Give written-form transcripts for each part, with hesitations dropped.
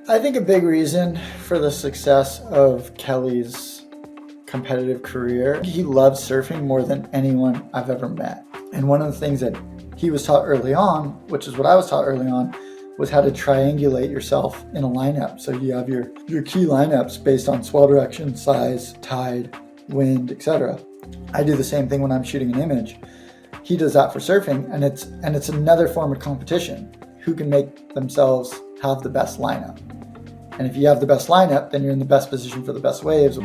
I think a big reason for the success of Kelly's competitive career, he loves surfing more than anyone I've ever met. And one of the things that he was taught early on, which is what I was taught early on, was how to triangulate yourself in a lineup. So you have your key lineups based on swell direction, size, tide, wind, etc. I do the same thing when I'm shooting an image. He does that for surfing, and it's another form of competition. Who can make themselves have the best lineup? And if you have the best lineup, then you're in the best position for the best waves.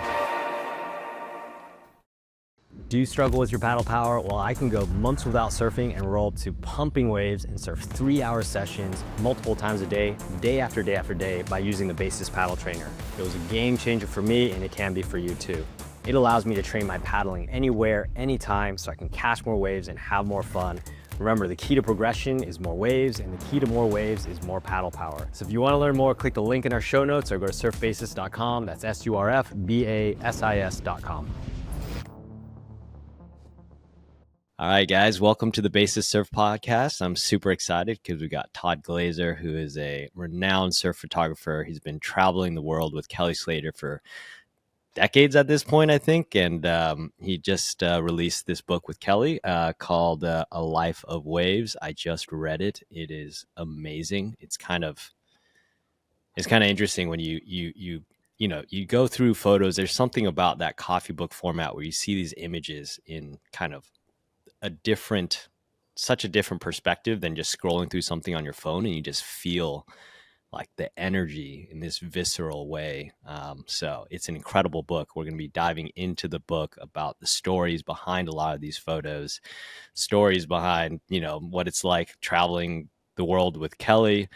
Do you struggle with your paddle power? Well, I can go months without surfing and roll up to pumping waves and surf 3-hour sessions multiple times a day, day after day after day, by using the Basis Paddle Trainer. It was a game changer for me, and it can be for you too. It allows me to train my paddling anywhere, anytime, so I can catch more waves and have more fun. Remember, the key to progression is more waves, and the key to more waves is more paddle power. So if you want to learn more, click the link in our show notes or go to surfbasis.com. That's surfbasis.com. All right, guys, welcome to the Basis Surf Podcast. I'm super excited because we got Todd Glaser, who is a renowned surf photographer. He's been traveling the world with Kelly Slater for decades at this point, I think. And he just released this book with Kelly called A Life of Waves. I just read it. It is amazing. It's kind of interesting when you go through photos. There's something about that coffee book format where you see these images in kind of such a different perspective than just scrolling through something on your phone, and you just feel like the energy in this visceral way. So it's an incredible book. We're going to be diving into the book about the stories behind a lot of these photos, stories behind, what it's like traveling the world with Kelly.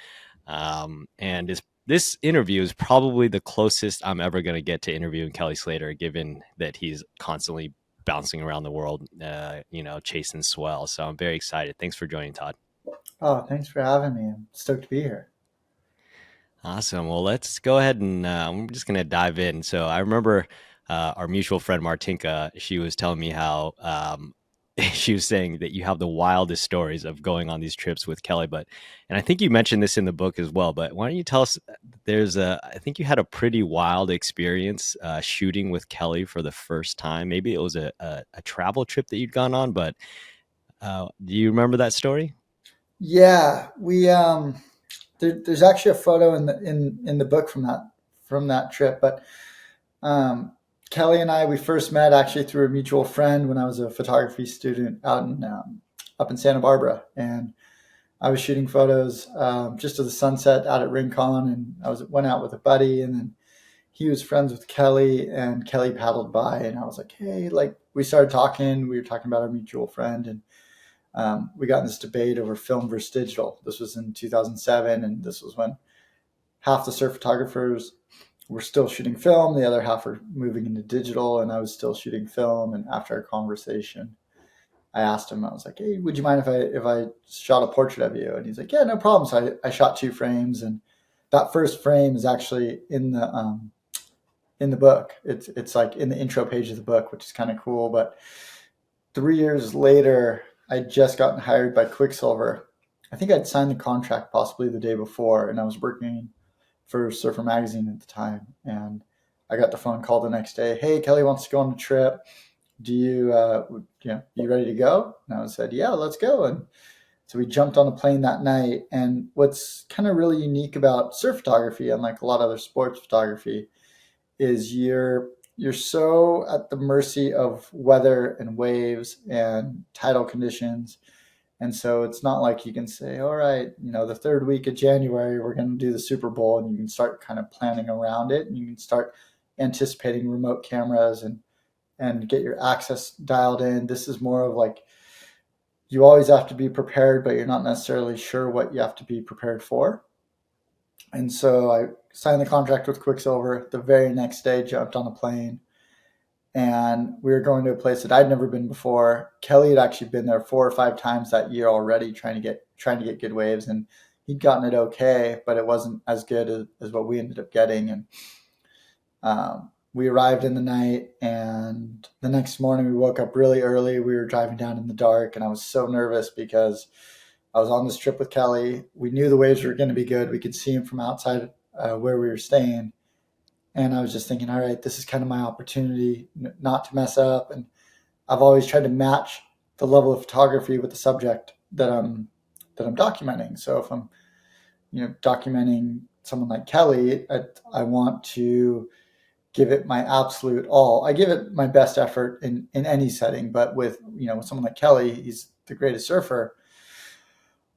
And this interview is probably the closest I'm ever going to get to interviewing Kelly Slater, given that he's constantly bouncing around the world, chasing swell. So I'm very excited. Thanks for joining, Todd. Oh, thanks for having me. I'm stoked to be here. Awesome. Well, let's go ahead and I'm just going to dive in. So I remember our mutual friend, Martinka, she was telling me how she was saying that you have the wildest stories of going on these trips with Kelly. And I think you mentioned this in the book as well, but why don't you tell us, I think you had a pretty wild experience shooting with Kelly for the first time. Maybe it was a travel trip that you'd gone on, but do you remember that story? Yeah, we there's actually a photo in the book from that trip. But Kelly and we first met actually through a mutual friend when I was a photography student out in up in Santa Barbara, and I was shooting photos just of the sunset out at Rincon, and went out with a buddy, and then he was friends with Kelly, and Kelly paddled by, and I was like, hey, we started talking. We were talking about our mutual friend, and we got in this debate over film versus digital. This was in 2007, and this was when half the surf photographers were still shooting film, the other half were moving into digital, and I was still shooting film. And after our conversation, I asked him, I was like, hey, would you mind if I shot a portrait of you? And he's like, yeah, no problem. So I shot 2 frames, and that first frame is actually in the book. It's like in the intro page of the book, which is kind of cool. But 3 years later, I'd just gotten hired by Quicksilver. I think I'd signed the contract possibly the day before, and I was working for Surfer Magazine at the time. And I got the phone call the next day. Hey, Kelly wants to go on a trip. Do you ready to go? And I said, yeah, let's go. And so we jumped on a plane that night. And what's kind of really unique about surf photography, unlike a lot of other sports photography, is you're so at the mercy of weather and waves and tidal conditions. And so it's not like you can say, all right, the 3rd week of January, we're going to do the Super Bowl, and you can start kind of planning around it, and you can start anticipating remote cameras and get your access dialed in. This is more of like, you always have to be prepared, but you're not necessarily sure what you have to be prepared for. And so I signed the contract with Quicksilver. The very next day, jumped on a plane, and we were going to a place that I'd never been before. Kelly had actually been there 4 or 5 times that year already, trying to get good waves, and he'd gotten it okay, but it wasn't as good as what we ended up getting. And we arrived in the night, and the next morning we woke up really early. We were driving down in the dark, and I was so nervous because I was on this trip with Kelly. We knew the waves were going to be good. We could see them from outside where we were staying. And I was just thinking, all right, this is kind of my opportunity not to mess up. And I've always tried to match the level of photography with the subject that I'm documenting. So if I'm, documenting someone like Kelly, I want to give it my absolute all. I give it my best effort in any setting, but with someone like Kelly, he's the greatest surfer.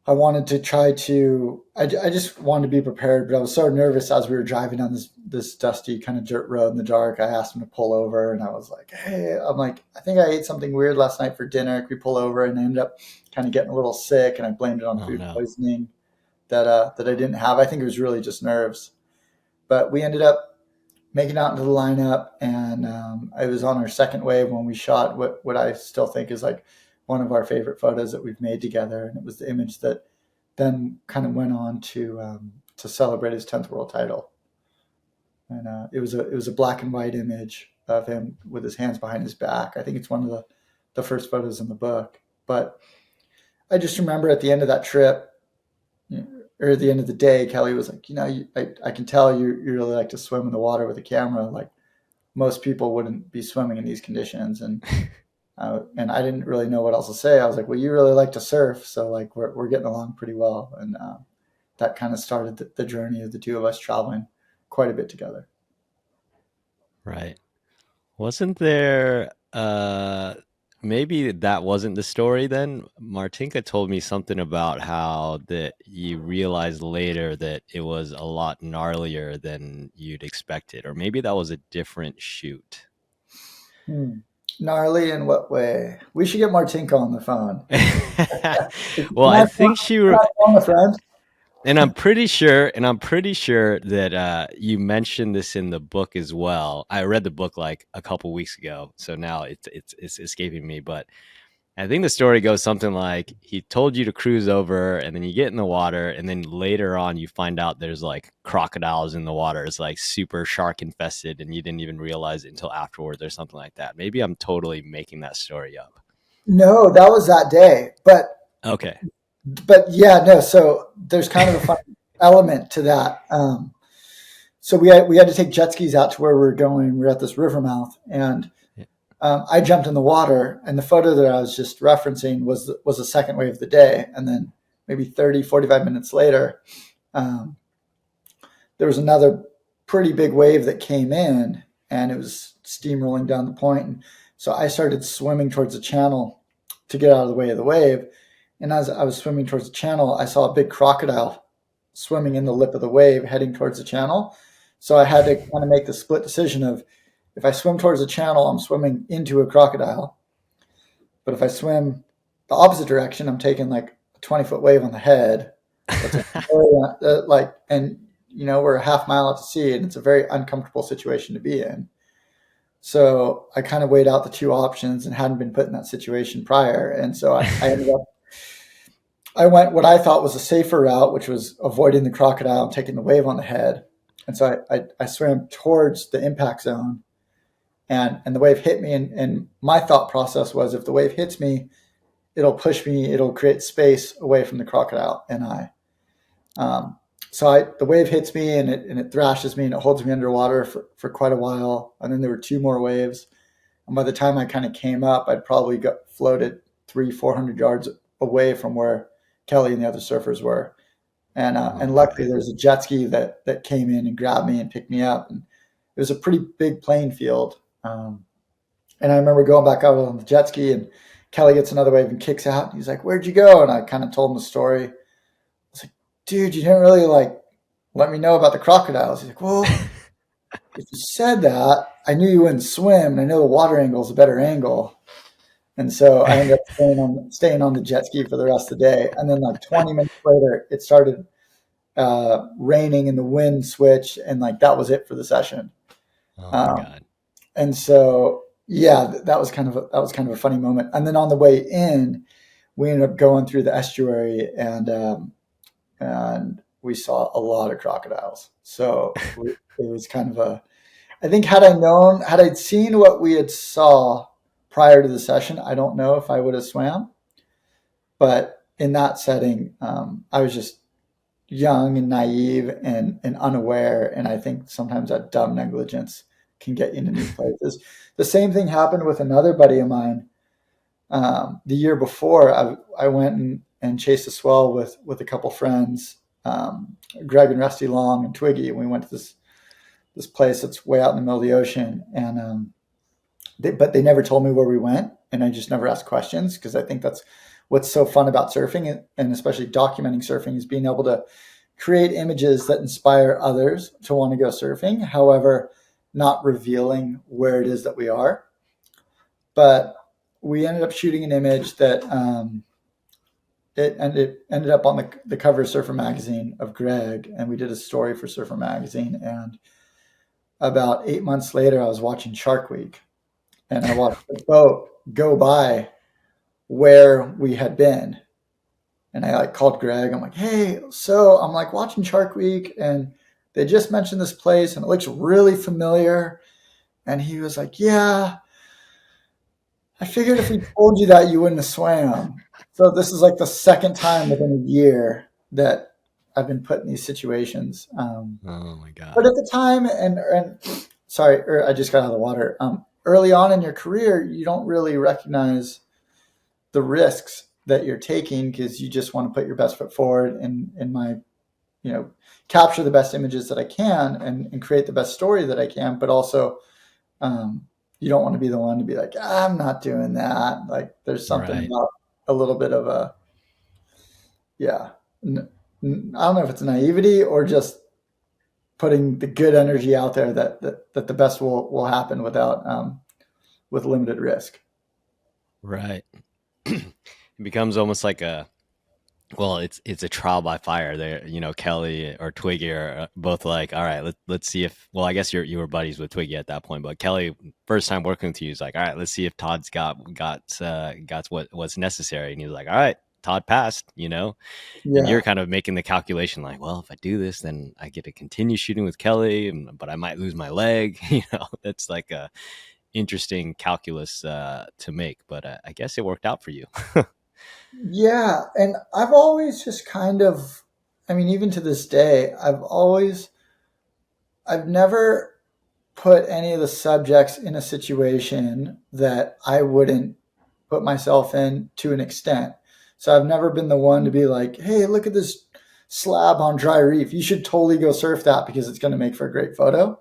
I wanted to try to. I just wanted to be prepared, but I was so nervous as we were driving down this dusty kind of dirt road in the dark. I asked him to pull over, and I was like, "Hey, I'm like, I think I ate something weird last night for dinner. Can we pull over?" And I ended up kind of getting a little sick, and I blamed it on Oh food no. poisoning that I didn't have. I think it was really just nerves. But we ended up making out into the lineup, and I was on our second wave when we shot what I still think is like one of our favorite photos that we've made together, and it was the image that then kind of went on to celebrate his 10th world title. And it was a black and white image of him with his hands behind his back. I think it's one of the first photos in the book. But I just remember at the end of that trip, or at the end of the day, Kelly was like, I can tell you really like to swim in the water with a camera. Like most people wouldn't be swimming in these conditions. And I didn't really know what else to say. I was like, well, you really like to surf. So like, we're getting along pretty well. And that kind of started the journey of the two of us traveling quite a bit together. Right. Wasn't there maybe that wasn't the story then? Martinka told me something about how that you realized later that it was a lot gnarlier than you'd expected, or maybe that was a different shoot. Hmm. Gnarly in what way? We should get Martinka on the phone. Well, Can I I phone, think she can I phone a friend? and I'm pretty sure that you mentioned this in the book as well. I read the book like a couple weeks ago, so now it's escaping me. But I think the story goes something like he told you to cruise over, and then you get in the water, and then later on you find out there's like crocodiles in the water. It's like super shark infested, and you didn't even realize it until afterwards, or something like that. Maybe I'm totally making that story up. No, that was that day. Okay. But yeah, no. So there's kind of a fun element to that. So we had to take jet skis out to where we were going. We were at this river mouth, and Yeah. I jumped in the water. And the photo that I was just referencing was the second wave of the day. And then maybe 30, 45 minutes later, um, there was another pretty big wave that came in, and it was steamrolling down the point. And so I started swimming towards the channel to get out of the way of the wave. And as I was swimming towards the channel, I saw a big crocodile swimming in the lip of the wave heading towards the channel. So I had to kind of make the split decision of if I swim towards the channel, I'm swimming into a crocodile. But if I swim the opposite direction, I'm taking like a 20-foot wave on the head. That's and we're a half mile out to sea, and it's a very uncomfortable situation to be in. So I kind of weighed out the two options and hadn't been put in that situation prior. And so I ended up, I went what I thought was a safer route, which was avoiding the crocodile and taking the wave on the head. And so I swam towards the impact zone, and the wave hit me. And my thought process was if the wave hits me, it'll push me, it'll create space away from the crocodile and I. Um, so the wave hits me and it thrashes me and it holds me underwater for quite a while. And then there were two more waves. And by the time I kind of came up, I'd probably got floated 400 yards away from where Kelly and the other surfers were. And luckily Okay. there was a jet ski that came in and grabbed me and picked me up. And it was a pretty big playing field. And I remember going back out on the jet ski, and Kelly gets another wave and kicks out. And he's like, "Where'd you go?" And I kind of told him the story. I was like, "Dude, you didn't really like let me know about the crocodiles." He's like, "Well, if you said that, I knew you wouldn't swim, and I know the water angle is a better angle." And so I ended up staying on the jet ski for the rest of the day. And then like 20 minutes later, it started raining and the wind switched, and like that was it for the session. Oh my Um, God. and so yeah, that was kind of a funny moment. And then on the way in, we ended up going through the estuary, and we saw a lot of crocodiles. So it was kind of a. I think had I seen what we had saw prior to the session, I don't know if I would have swam. But in that setting, I was just young and naive and unaware. And I think sometimes that dumb negligence can get you into new places. The same thing happened with another buddy of mine. The year before, I went and chased a swell with a couple friends, Greg and Rusty Long and Twiggy. And we went to this place that's way out in the middle of the ocean. And but they never told me where we went, and I just never asked questions because I think that's what's so fun about surfing and especially documenting surfing is being able to create images that inspire others to want to go surfing. However, not revealing where it is that we are. But we ended up shooting an image that it ended up on the cover of Surfer Magazine of Greg, and we did a story for Surfer Magazine. And about 8 months later, I was watching Shark Week, and I watched the boat go by where we had been. And I like called Greg. I'm like, hey, so I'm like watching Shark Week, and they just mentioned this place, and it looks really familiar. And he was like, yeah, I figured if we told you that, you wouldn't have swam. So this is like the second time within a year that I've been put in these situations. Oh my But god. at the time, and sorry, I just got out of the water. Early on in your career, you don't really recognize the risks that you're taking because you just want to put your best foot forward and in my, you know, capture the best images that I can and create the best story that I can. But also, you don't want to be the one to be like, I'm not doing that. Like there's something Right. about a little bit of a, yeah. I don't know if it's naivety or just putting the good energy out there that the best will happen without with limited risk. Right. It becomes almost like a well, it's a trial by fire. There, Kelly or Twiggy are both like, all right, let's see if. Well, I guess you were buddies with Twiggy at that point, but Kelly, first time working with you, is like, all right, let's see if Todd's got what's necessary, and he was like, all right, Todd passed, and you're Yeah. kind of making the calculation like, well, if I do this, then I get to continue shooting with Kelly, but I might lose my leg. That's like a interesting calculus to make, but I guess it worked out for you. Yeah, and I've always just kind of, I mean, even to this day, I've never put any of the subjects in a situation that I wouldn't put myself in to an extent. So I've never been the one to be like, hey, look at this slab on dry reef. You should totally go surf that because it's going to make for a great photo.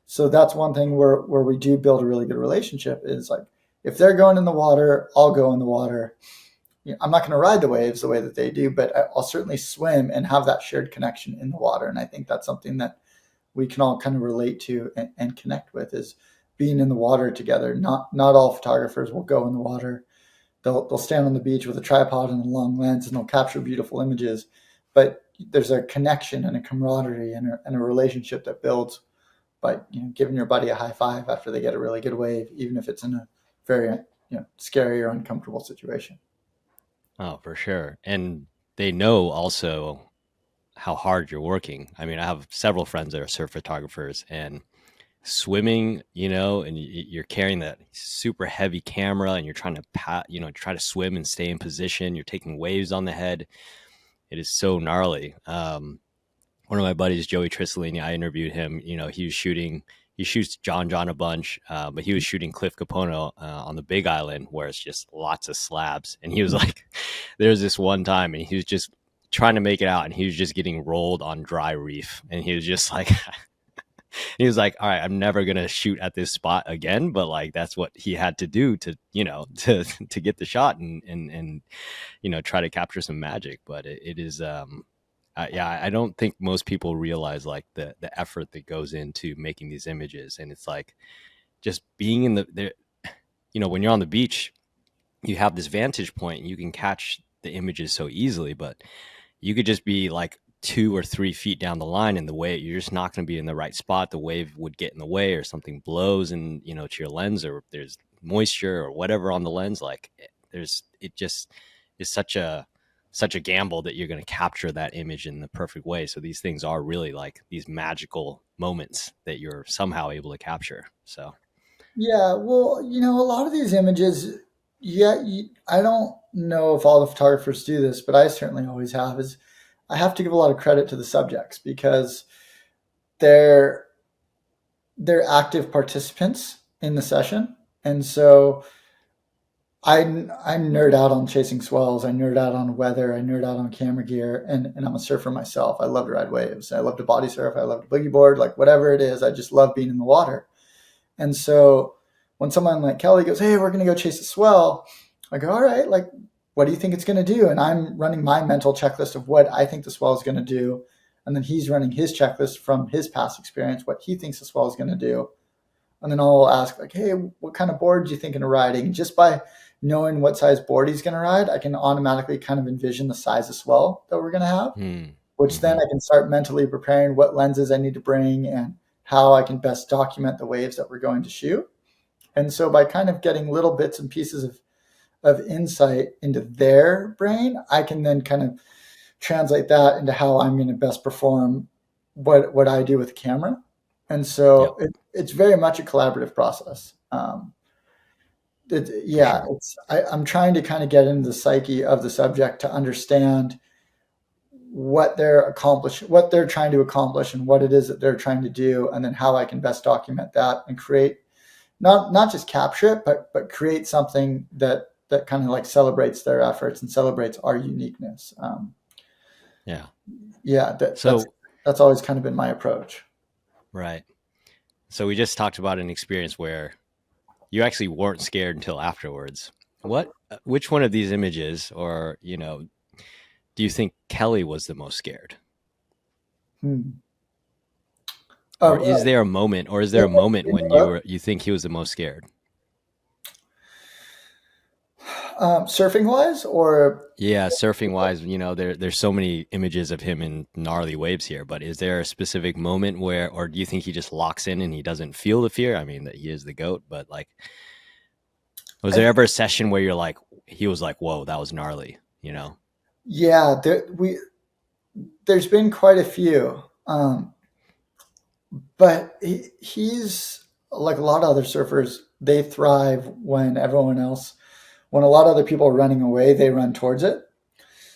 So that's one thing where we do build a really good relationship is like, if they're going in the water, I'll go in the water. I'm not going to ride the waves the way that they do, but I'll certainly swim and have that shared connection in the water. And I think that's something that we can all kind of relate to and connect with is being in the water together. Not all photographers will go in the water. They'll stand on the beach with a tripod and a long lens and they'll capture beautiful images. But there's a connection and a camaraderie and a relationship that builds by giving your buddy a high five after they get a really good wave, even if it's in a very scary or uncomfortable situation. Oh, for sure. And they know also how hard you're working. I mean, I have several friends that are surf photographers and swimming, and you're carrying that super heavy camera and you're trying to try to swim and stay in position. You're taking waves on the head. It is so gnarly. One of my buddies, Joey Trissolini, I interviewed him. He shoots John a bunch, but he was shooting Cliff Capono on the Big Island where it's just lots of slabs. And he was like, there's this one time and he was just trying to make it out and he was just getting rolled on dry reef. And he was just like, he was like, all right, I'm never going to shoot at this spot again. But like, that's what he had to do to, to get the shot and try to capture some magic. But it is, yeah, I don't think most people realize like the effort that goes into making these images, and it's like just being in the when you're on the beach, you have this vantage point and you can catch the images so easily, but you could just be like 2 or 3 feet down the line and the wave you're just not going to be in the right spot. The wave would get in the way or something blows and to your lens or there's moisture or whatever on the lens. Like it just is such a gamble that you're going to capture that image in the perfect way. So these things are really like these magical moments that you're somehow able to capture. So Yeah, well, a lot of these images, yeah, I don't know if all the photographers do this, but I certainly always have. Is I have to give a lot of credit to the subjects because they're they're active participants in the session, and so I nerd out on chasing swells. I nerd out on weather. I nerd out on camera gear, and I'm a surfer myself. I love to ride waves. I love to body surf. I love to boogie board. Like whatever it is, I just love being in the water. And so when someone like Kelly goes, "Hey, we're going to go chase a swell," I go, "All right, like, what do you think it's going to do?" And I'm running my mental checklist of what I think the swell is going to do. And then he's running his checklist from his past experience, what he thinks the swell is going to do. And then I'll ask, like, "Hey, what kind of board do you think of riding?" Just by knowing what size board he's going to ride, I can automatically kind of envision the size of swell that we're going to have, Mm. which then Hmm. I can start mentally preparing what lenses I need to bring and how I can best document the waves that we're going to shoot. And so by kind of getting little bits and pieces of insight into their brain, I can then kind of translate that into how I'm going to best perform what I do with the camera. And Yep. so it's very much a collaborative process. For Yeah, sure. I'm trying to kind of get into the psyche of the subject to understand what they're trying to accomplish, and what it is that they're trying to do, and then how I can best document that and create not just capture it, but create something that kind of like celebrates their efforts and celebrates our uniqueness. Yeah. Yeah, So, that's always kind of been my approach. right. So we just talked about an experience where you actually weren't scared until afterwards. Which one of these images, or, do you think Kelly was the most scared? Hmm. Or Uh, is there a moment, when you think he was the most scared? Surfing wise, or Yeah, surfing wise, there's so many images of him in gnarly waves here, but is there a specific moment where, or do you think he just locks in and he doesn't feel the fear? I mean, that he is the goat, but like, was I, there ever a session where he was like, whoa, that was gnarly, you know? yeah, there's been quite a few, but he's like a lot of other surfers. They thrive when a lot of other people are running away, they run towards it,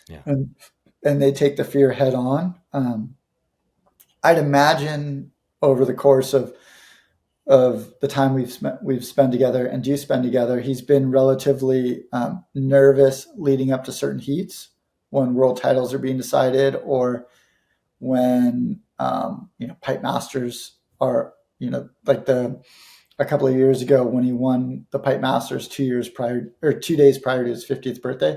Yeah. and they take the fear head on. I'd imagine over the course of the time we've spent together and do spend together, he's been relatively nervous leading up to certain heats when world titles are being decided, or when pipe masters are, like the a couple of years ago when he won the pipe masters 2 years prior, or 2 days prior to his 50th birthday.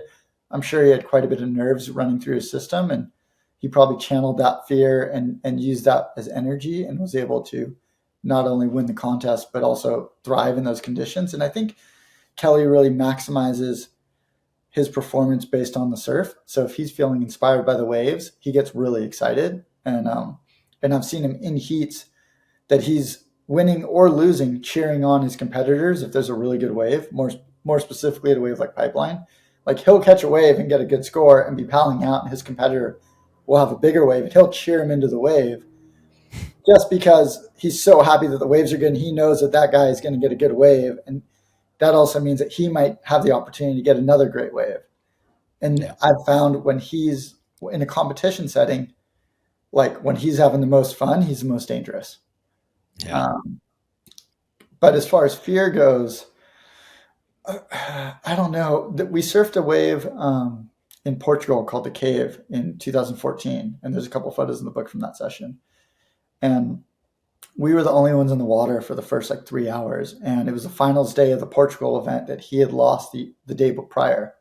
I'm sure he had quite a bit of nerves running through his system, and he probably channeled that fear and used that as energy, and was able to not only win the contest but also thrive in those conditions. And I think Kelly really maximizes his performance based on the surf. So if he's feeling inspired by the waves, he gets really excited. And I've seen him in heats that he's winning or losing, cheering on his competitors if there's a really good wave. More specifically, at a wave like Pipeline, like he'll catch a wave and get a good score and be paddling out, and his competitor will have a bigger wave, and he'll cheer him into the wave just because he's so happy that the waves are good, and he knows that that guy is going to get a good wave, and that also means that he might have the opportunity to get another great wave. And Yeah. I've found when he's in a competition setting, like when he's having the most fun, he's the most dangerous. Yeah. Um, but as far as fear goes, I don't know. We surfed a wave in Portugal called the Cave in 2014, and there's a couple photos in the book from that session. And we were the only ones in the water for the first like 3 hours, and it was the finals day of the Portugal event that he had lost the day prior.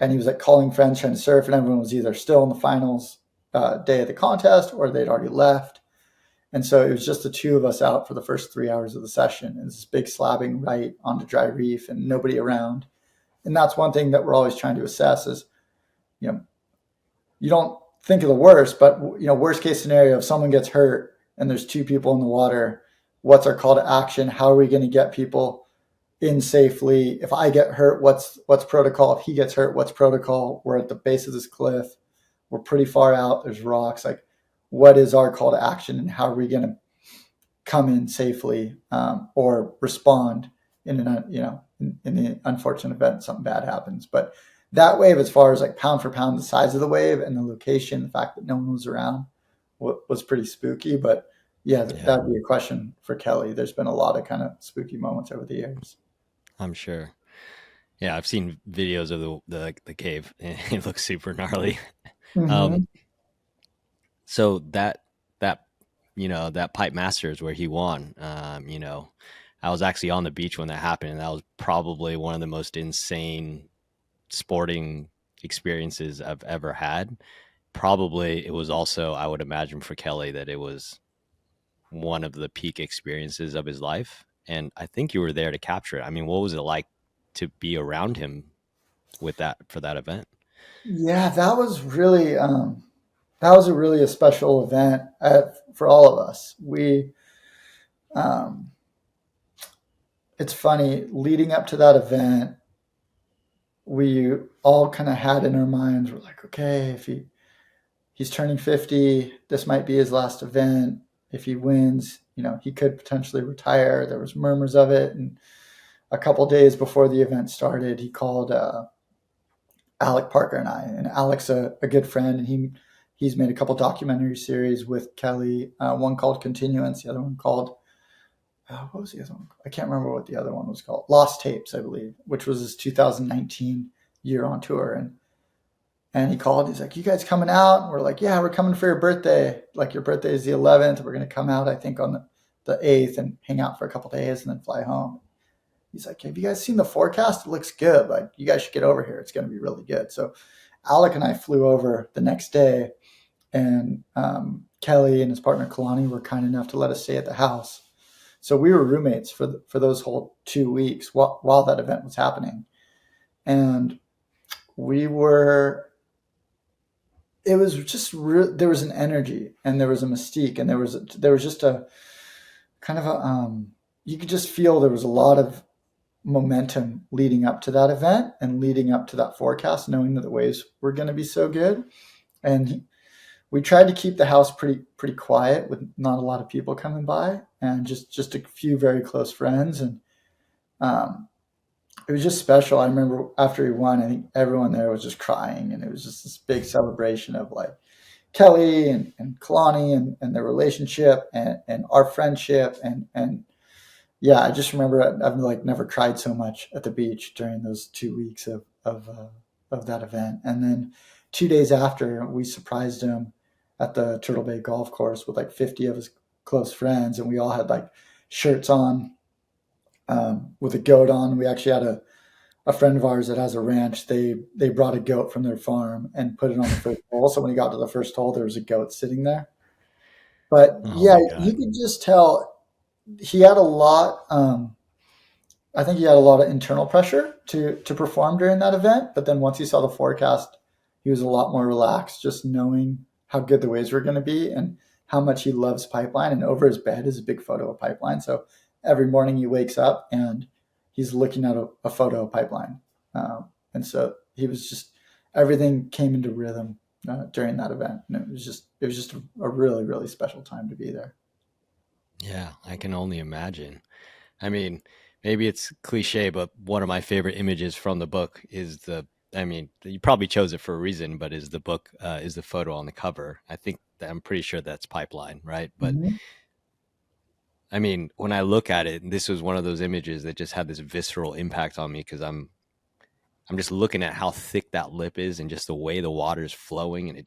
And he was like calling friends trying to surf, and everyone was either still in the finals day of the contest or they'd already left. And so it was just the two of us out for the first 3 hours of the session. And this big slabbing right onto dry reef and nobody around. And that's one thing that we're always trying to assess is, you know, you don't think of the worst, but worst case scenario, if someone gets hurt and there's two people in the water, what's our call to action? How are we going to get people in safely? If I get hurt, what's protocol? If he gets hurt, what's protocol? We're at the base of this cliff. We're pretty far out. There's rocks. Like, what is our call to action, and how are we going to come in safely, or respond in the unfortunate event something bad happens? But that wave, as far as like pound for pound, the size of the wave and the location, the fact that no one was around was pretty spooky. But yeah, Yeah, that'd be a question for Kelly. There's been a lot of kind of spooky moments over the years. I'm sure. Yeah, I've seen videos of the cave. And it looks super gnarly. Um, Hmm. so that that Pipe Masters where he won. I was actually on the beach when that happened, and that was probably one of the most insane sporting experiences I've ever had. Probably it was also, I would imagine, for Kelly that it was one of the peak experiences of his life. And I think you were there to capture it. I mean, what was it like to be around him with that for that event? Yeah, that was a really a special event for all of us. Um, it's funny, leading up to that event, we all kind of had in our minds, we're like, okay, if he's turning 50, this might be his last event. If he wins, he could potentially retire. There was murmurs of it, and a couple days before the event started, he called Alec Parker and I. And Alec's a good friend, and he's made a couple documentary series with Kelly. One called Continuance, the other one called what was the other one? I can't remember what the other one was called. Lost Tapes, I believe, which was his 2019 year on tour. And he called. He's like, "You guys coming out?" And we're like, "Yeah, we're coming for your birthday. Like your birthday is the 11th. We're gonna come out, I think, on the 8th and hang out for a couple days and then fly home." He's like, "Have you guys seen the forecast? It looks good. Like you guys should get over here. It's gonna be really good." So Alec and I flew over the next day, and Kelly and his partner Kalani were kind enough to let us stay at the house. So we were roommates for those whole 2 weeks while that event was happening, and we were. It was just there was an energy and there was a mystique and there was just a kind of a you could just feel there was a lot of momentum leading up to that event and leading up to that forecast, knowing that the waves were going to be so good. And we tried to keep the house pretty quiet with not a lot of people coming by and just a few very close friends. And um, it was just special. I remember after he won, I think everyone there was just crying, and it was just this big celebration of like Kelly and Kalani and their relationship and our friendship and yeah, I just remember I've like never cried so much at the beach during those 2 weeks of that event. And then 2 days after, we surprised him at the Turtle Bay Golf Course with like 50 of his close friends, and we all had like shirts on with a goat on. We actually had a friend of ours that has a ranch. They brought a goat from their farm and put it on the first hole. So when he got to the first hole, there was a goat sitting there. But Oh yeah, my you god. could just tell he had a lot. I think he had a lot of internal pressure to perform during that event. But then once he saw the forecast, he was a lot more relaxed, just knowing how good the waves were going to be and how much he loves Pipeline. And over his bed is a big photo of Pipeline. So every morning he wakes up and he's looking at a photo of Pipeline. And so he was just everything came into rhythm during that event, and it was just a really really special time to be there. Yeah, I can only imagine. I mean, maybe it's cliche, but one of my favorite images from the book is I mean, you probably chose it for a reason, but is the book, is the photo on the cover. I think that I'm pretty sure that's Pipeline, right? But Mm-hmm. I mean, when I look at it, this was one of those images that just had this visceral impact on me because I'm just looking at how thick that lip is and just the way the water is flowing, and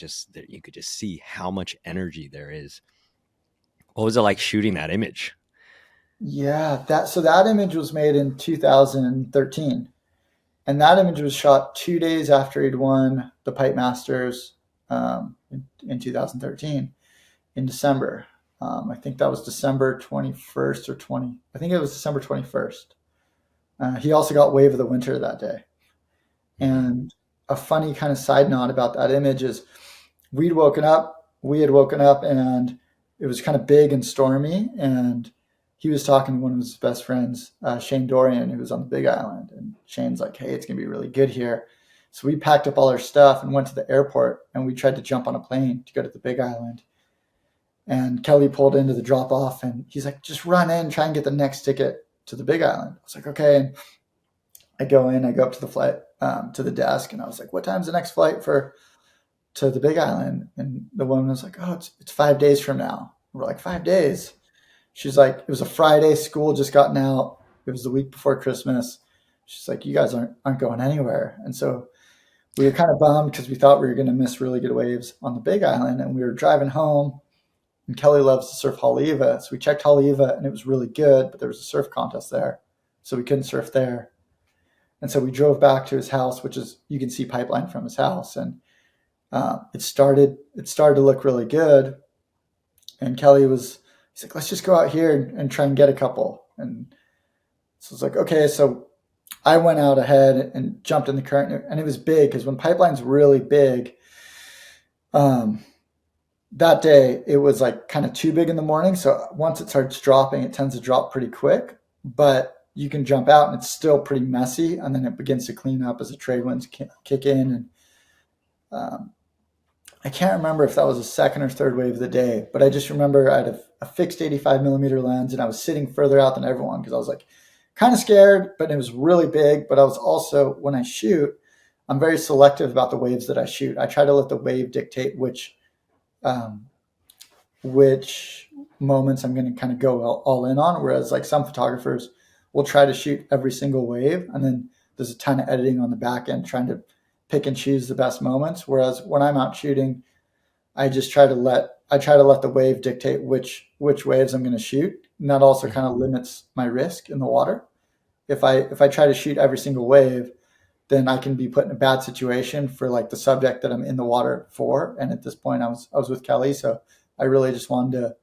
you could just see how much energy there is. What was it like shooting that image? Yeah, that image was made in 2013, and that image was shot 2 days after he'd won the Pipe Masters in 2013 in December. I think that was December 21st or 20. I think it was December 21st. He also got Wave of the Winter that day. Mm, And a funny kind of side note about that image is we had woken up and it was kind of big and stormy. And he was talking to one of his best friends, Shane Dorian, who was on the Big Island. And Shane's like, "Hey, it's going to be really good here." So we packed up all our stuff and went to the airport, and we tried to jump on a plane to go to the Big Island. And Kelly pulled into the drop off and he's like, "Just run in, try and get the next ticket to the Big Island." I was like, "Okay." And I go in, I go up to the flight, to the desk, and I was like, "What time's the next flight for to the Big Island?" And the woman was like, "Oh, it's 5 days from now." We're like, 5 days? She's like, "It was a Friday. School just gotten out. It was the week before Christmas." She's like, "You guys aren't going anywhere." And so we were kind of bummed because we thought we were going to miss really good waves on the Big Island. And we were driving home, and Kelly loves to surf Haleiwa. So we checked Haleiwa, and it was really good, but there was a surf contest there. So we couldn't surf there. And so we drove back to his house, which is, you can see Pipeline from his house. And it started to look really good. And he's like, "Let's just go out here and try and get a couple." And so it's like, okay. So I went out ahead and jumped in the current, and it was big because when Pipeline's really big, um, that day it was like kind of too big in the morning. So once it starts dropping, it tends to drop pretty quick, but you can jump out and it's still pretty messy. And then it begins to clean up as the trade winds kick in. And um, I can't remember if that was the second or third wave of the day, but I just remember I had a fixed 85 millimeter lens and I was sitting further out than everyone because I was like kind of scared, but it was really big. But I was also, when I shoot, I'm very selective about the waves that I shoot. I try to let the wave dictate um, which moments I'm going to kind of go all in on. Whereas like some photographers will try to shoot every single wave, and then there's a ton of editing on the back end trying to pick and choose the best moments. Whereas when I'm out shooting, I try to let the wave dictate which waves I'm going to shoot, and that also kind of limits my risk in the water. If I try to shoot every single wave, then I can be put in a bad situation for like the subject that I'm in the water for. And at this point, I was with Kelly, so I really just wanted to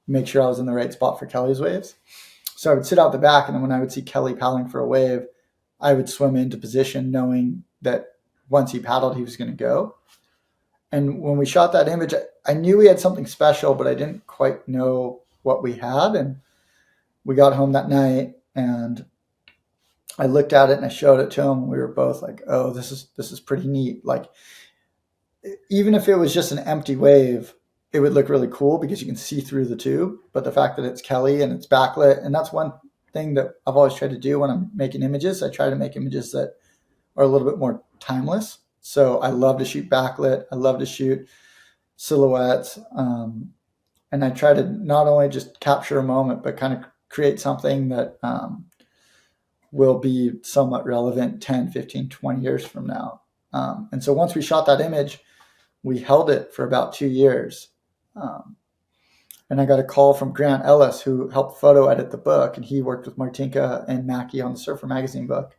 make sure I was in the right spot for Kelly's waves. So I would sit out the back, and then when I would see Kelly paddling for a wave, I would swim into position, knowing that once he paddled, he was going to go. And when we shot that image, I knew we had something special, but I didn't quite know what we had. And we got home that night, and I looked at it and I showed it to him. We were both like, "Oh, this is pretty neat." Like, even if it was just an empty wave, it would look really cool because you can see through the tube. But the fact that it's Kelly and it's backlit, and that's one thing that I've always tried to do when I'm making images. I try to make images that are a little bit more timeless. So I love to shoot backlit. I love to shoot silhouettes. And I try to not only just capture a moment, but kind of create something that will be somewhat relevant 10, 15, 20 years from now. And so once we shot that image, we held it for about 2 years. Um, and I got a call from Grant Ellis, who helped photo edit the book, and he worked with Martinka and Mackie on the Surfer Magazine book.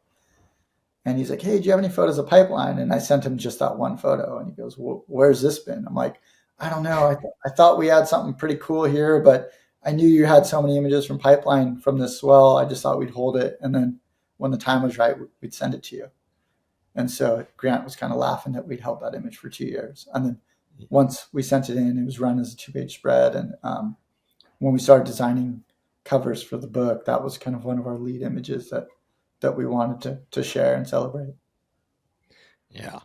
And he's like, "Hey, do you have any photos of Pipeline?" And I sent him just that one photo. And he goes, "Well, where's this been?" I'm like, "I don't know. I thought we had something pretty cool here, but I knew you had so many images from Pipeline from this swell. I just thought we'd hold it. And then when the time was right, we'd send it to you." And so Grant was kind of laughing that we'd held that image for 2 years. And then once we sent it in, it was run as a 2-page spread. And when we started designing covers for the book, that was kind of one of our lead images that we wanted to share and celebrate. Yeah.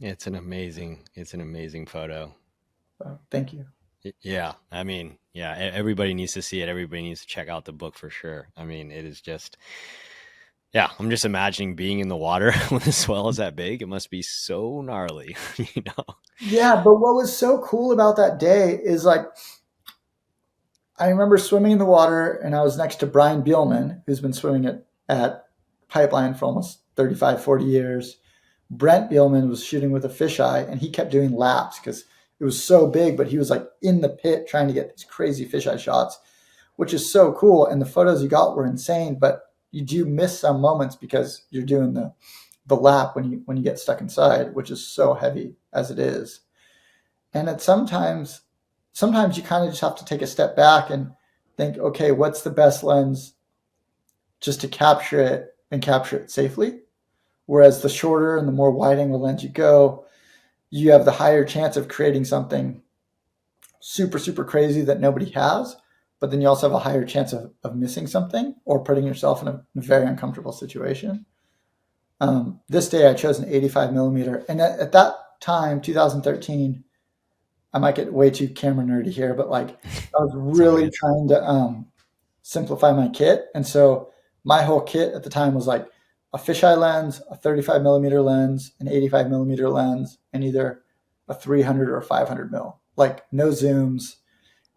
It's an amazing photo. So, thank you. Yeah. I mean, yeah, everybody needs to see it. Everybody needs to check out the book for sure. I mean, it is just, yeah, I'm just imagining being in the water when the swell is that big. It must be so gnarly, you know? Yeah, but what was so cool about that day is like I remember swimming in the water, and I was next to Brian Bielman, who's been swimming at Pipeline for almost 35, 40 years. Brent Bielman was shooting with a fisheye, and he kept doing laps because it was so big, but he was like in the pit trying to get these crazy fisheye shots, which is so cool. And the photos you got were insane, but you do miss some moments because you're doing the lap when you get stuck inside, which is so heavy as it is. And it's sometimes you kind of just have to take a step back and think, okay, what's the best lens just to capture it and capture it safely? Whereas the shorter and the more wide angle lens you go, you have the higher chance of creating something super, super crazy that nobody has. But then you also have a higher chance of missing something or putting yourself in a very uncomfortable situation. This day I chose an 85 millimeter. And at that time, 2013, I might get way too camera nerdy here, but like I was really trying to simplify my kit. And so my whole kit at the time was like a fisheye lens, a 35 millimeter lens, an 85 millimeter lens, and either a 300 or a 500 mil. Like no zooms,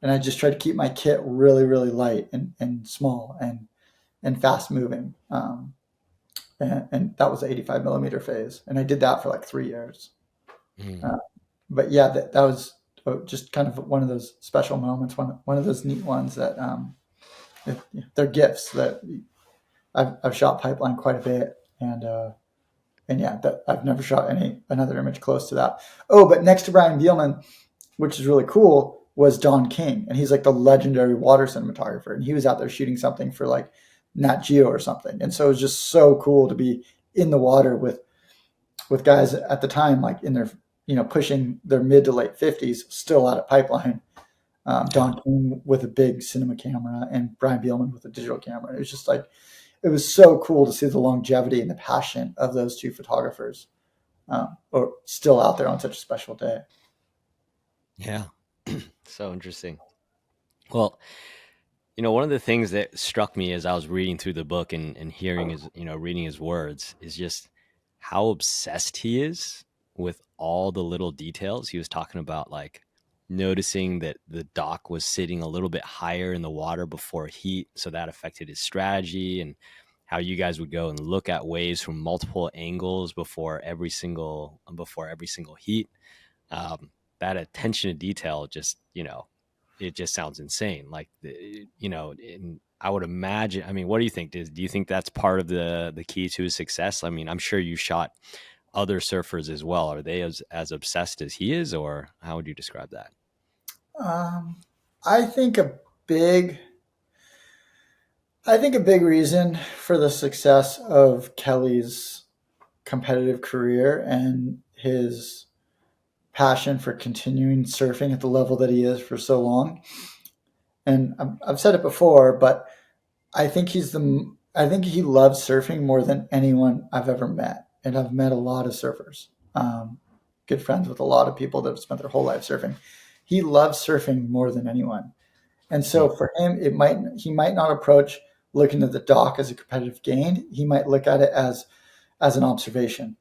and I just tried to keep my kit really, really light and small and fast moving. And that was the 85 millimeter phase, and I did that for like 3 years. Mm. Uh, but yeah, that was just kind of one of those special moments, one of those neat ones that they're gifts that I've shot pipeline quite a bit, and yeah, that I've never shot another image close to that. Oh, but next to Brian Bielman, which is really cool, was Don King, and he's like the legendary water cinematographer, and he was out there shooting something for like Nat Geo or something, and so it was just so cool to be in the water with guys at the time like in their pushing their mid to late 50s, still out at pipeline. Yeah. Don King with a big cinema camera and Brian Bielman with a digital camera. It was just like it was so cool to see the longevity and the passion of those two photographers, or still out there on such a special day. Yeah. So interesting. Well, one of the things that struck me as I was reading through the book and hearing his, reading his words is just how obsessed he is with all the little details. He was talking about like noticing that the dock was sitting a little bit higher in the water before heat. So that affected his strategy, and how you guys would go and look at waves from multiple angles before every single heat. That attention to detail just, it just sounds insane. Like, and I would imagine, I mean, what do you think? Do you think that's part of the key to his success? I mean, I'm sure you shot other surfers as well. Are they as obsessed as he is, or how would you describe that? Um, I think a big, I think a big reason for the success of Kelly's competitive career and his passion for continuing surfing at the level that he is for so long. And I've said it before, but I think he loves surfing more than anyone I've ever met. And I've met a lot of surfers, good friends with a lot of people that have spent their whole life surfing. He loves surfing more than anyone. And Hmm. so for him, he might not approach looking at the dock as a competitive gain. He might look at it as an observation.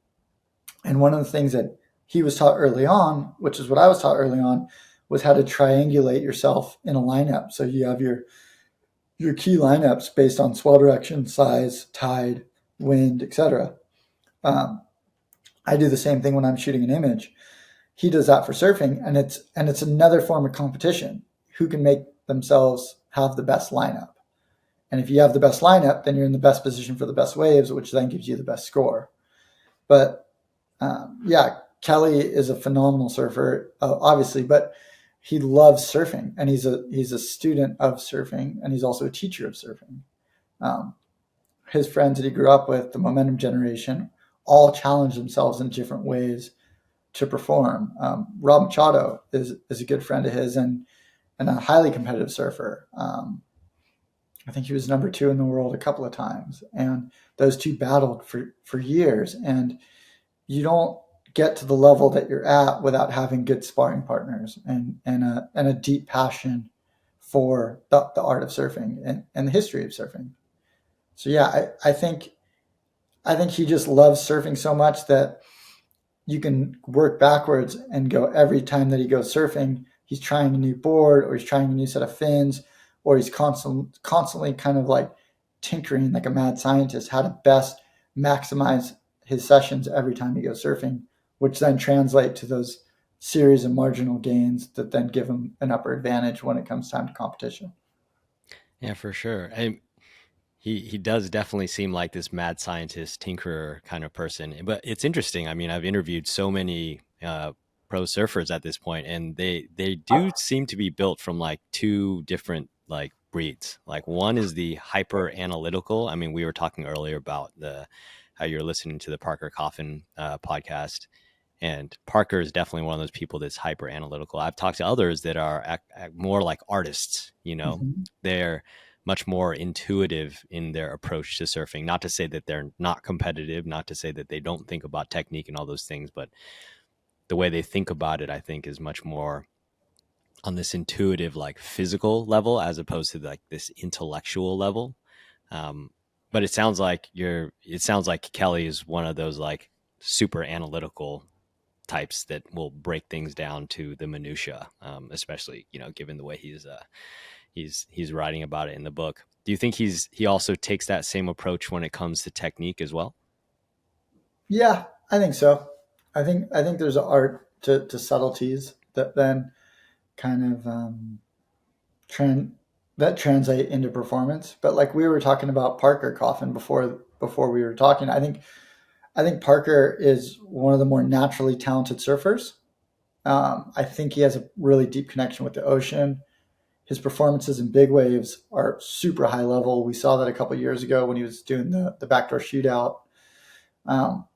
And one of the things that he was taught early on, which is what I was taught early on, was how to triangulate yourself in a lineup. So you have your key lineups based on swell direction, size, tide, wind, etc. Um, I do the same thing when I'm shooting an image. He does that for surfing, and it's another form of competition. Who can make themselves have the best lineup? And if you have the best lineup, then you're in the best position for the best waves, which then gives you the best score. But yeah, Kelly is a phenomenal surfer, obviously, but he loves surfing, and he's a student of surfing, and he's also a teacher of surfing. Um, his friends that he grew up with, the Momentum generation, all challenge themselves in different ways to perform. Rob Machado is a good friend of his and a highly competitive surfer. I think he was number two in the world a couple of times, and those two battled for years. And you don't get to the level that you're at without having good sparring partners and a deep passion for the art of surfing and the history of surfing. So yeah, I think he just loves surfing so much that you can work backwards and go every time that he goes surfing, he's trying a new board or he's trying a new set of fins or he's constantly kind of like tinkering like a mad scientist how to best maximize his sessions every time he goes surfing, which then translate to those series of marginal gains that then give him an upper advantage when it comes time to competition. Yeah, for sure. And he does definitely seem like this mad scientist, tinkerer kind of person. But it's interesting. I mean, I've interviewed so many pro surfers at this point, and they do seem to be built from like two different like breeds. Like one is the hyper analytical. I mean, we were talking earlier about the how you're listening to the Parker Coffin podcast, and Parker is definitely one of those people that's hyper analytical. I've talked to others that are more like artists. Mm-hmm. They're much more intuitive in their approach to surfing. Not to say that they're not competitive, not to say that they don't think about technique and all those things, but the way they think about it, I think, is much more on this intuitive, like physical level, as opposed to like this intellectual level. Um, But it sounds like Kelly is one of those like super analytical types that will break things down to the minutia, especially given the way he's writing about it in the book. Do you think he also takes that same approach when it comes to technique as well? Yeah, I think so. I think there's an art to subtleties that then kind of tran that translate into performance. But like we were talking about Parker Coffin before we were talking, I think Parker is one of the more naturally talented surfers. I think he has a really deep connection with the ocean. His performances in big waves are super high level. We saw that a couple of years ago when he was doing the backdoor shootout. Um,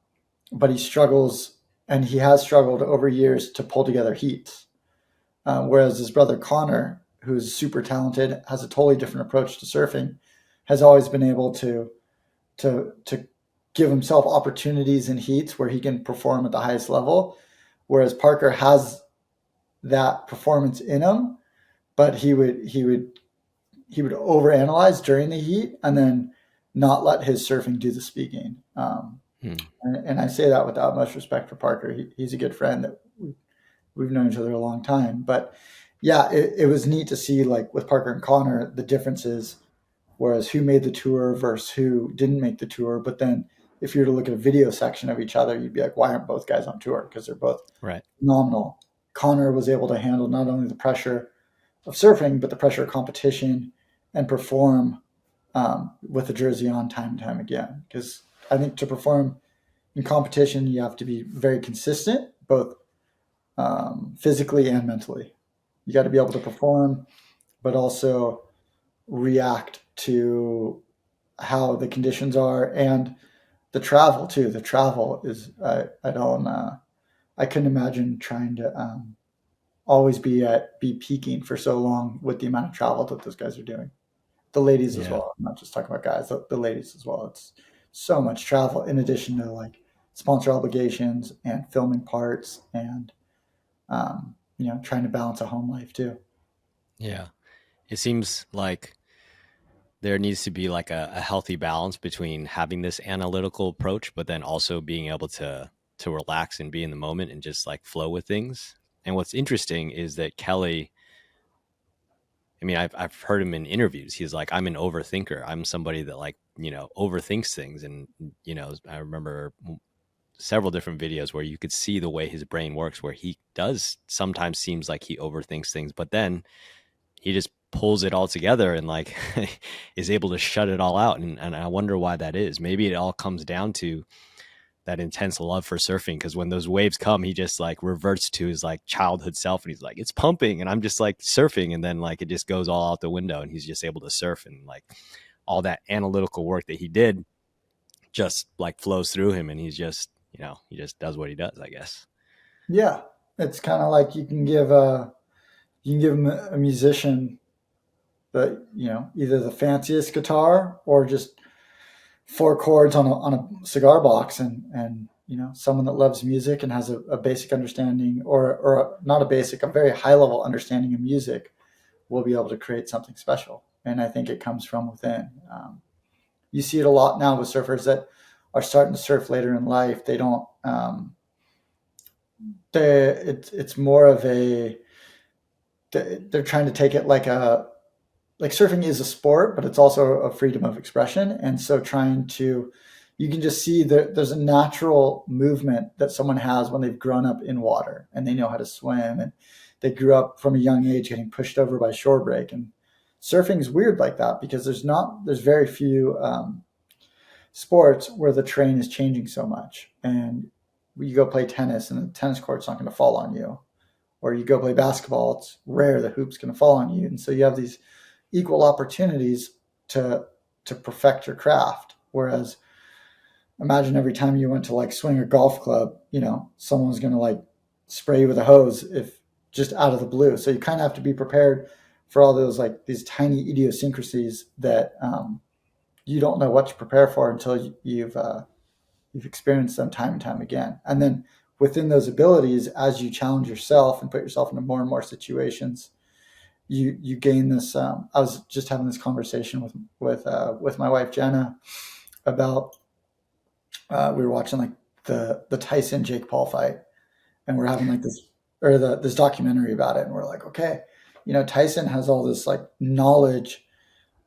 but he struggles, and he has struggled over years to pull together heats. Whereas his brother Connor, who's super talented, has a totally different approach to surfing, has always been able to give himself opportunities in heats where he can perform at the highest level. Whereas Parker has that performance in him, but he would overanalyze during the heat and then not let his surfing do the speaking. Hmm. And I say that without much respect for Parker. He's a good friend that we've known each other a long time. But yeah, it was neat to see, like with Parker and Connor, the differences, whereas who made the tour versus who didn't make the tour. But then if you were to look at a video section of each other, you'd be like, why aren't both guys on tour? Because they're both Right. phenomenal. Connor was able to handle not only the pressure of surfing, but the pressure of competition and perform with the jersey on time and time again. Because I think to perform in competition, you have to be very consistent, both physically and mentally. You got to be able to perform, but also react to how the conditions are and the travel too. The travel is I don't I couldn't imagine trying to always be peaking for so long with the amount of travel that those guys are doing. The ladies as Yeah. well. I'm not just talking about guys. The ladies as well. It's so much travel in addition to like sponsor obligations and filming parts and trying to balance a home life too. Yeah. It seems like there needs to be like a healthy balance between having this analytical approach, but then also being able to relax and be in the moment and just like flow with things. And what's interesting is that Kelly, I mean, I've heard him in interviews. He's like, I'm an overthinker. I'm somebody that like, overthinks things. And, I remember several different videos where you could see the way his brain works, where he does sometimes seems like he overthinks things, but then he just pulls it all together and like is able to shut it all out. And I wonder why that is. Maybe it all comes down to that intense love for surfing, because when those waves come he just like reverts to his like childhood self and he's like, it's pumping and I'm just like surfing, and then like it just goes all out the window and he's just able to surf, and like all that analytical work that he did just like flows through him and he's just he just does what he does, I guess. Yeah, it's kind of like you can give a musician either the fanciest guitar or just four chords on a cigar box, and someone that loves music and has a basic understanding, or not a basic, a very high level understanding of music, will be able to create something special. And I think it comes from within. You see it a lot now with surfers that are starting to surf later in life. They don't. It's more of a. They're trying to take it like surfing is a sport, but it's also a freedom of expression. And so you can just see that there's a natural movement that someone has when they've grown up in water and they know how to swim, and they grew up from a young age getting pushed over by shore break. And surfing is weird like that because there's very few sports where the terrain is changing so much. And you go play tennis and the tennis court's not going to fall on you, or you go play basketball, it's rare the hoop's going to fall on you. And so you have these equal opportunities to perfect your craft. Whereas imagine every time you went to like swing a golf club, someone's going to like spray you with a hose if just out of the blue. So you kind of have to be prepared for all those like these tiny idiosyncrasies that you don't know what to prepare for until you've experienced them time and time again. And then within those abilities, as you challenge yourself and put yourself into more and more situations, you gain this. I was just having this conversation with my wife Jenna about we were watching like the Tyson Jake Paul fight, and we're having like this documentary about it, and we're like, okay, Tyson has all this like knowledge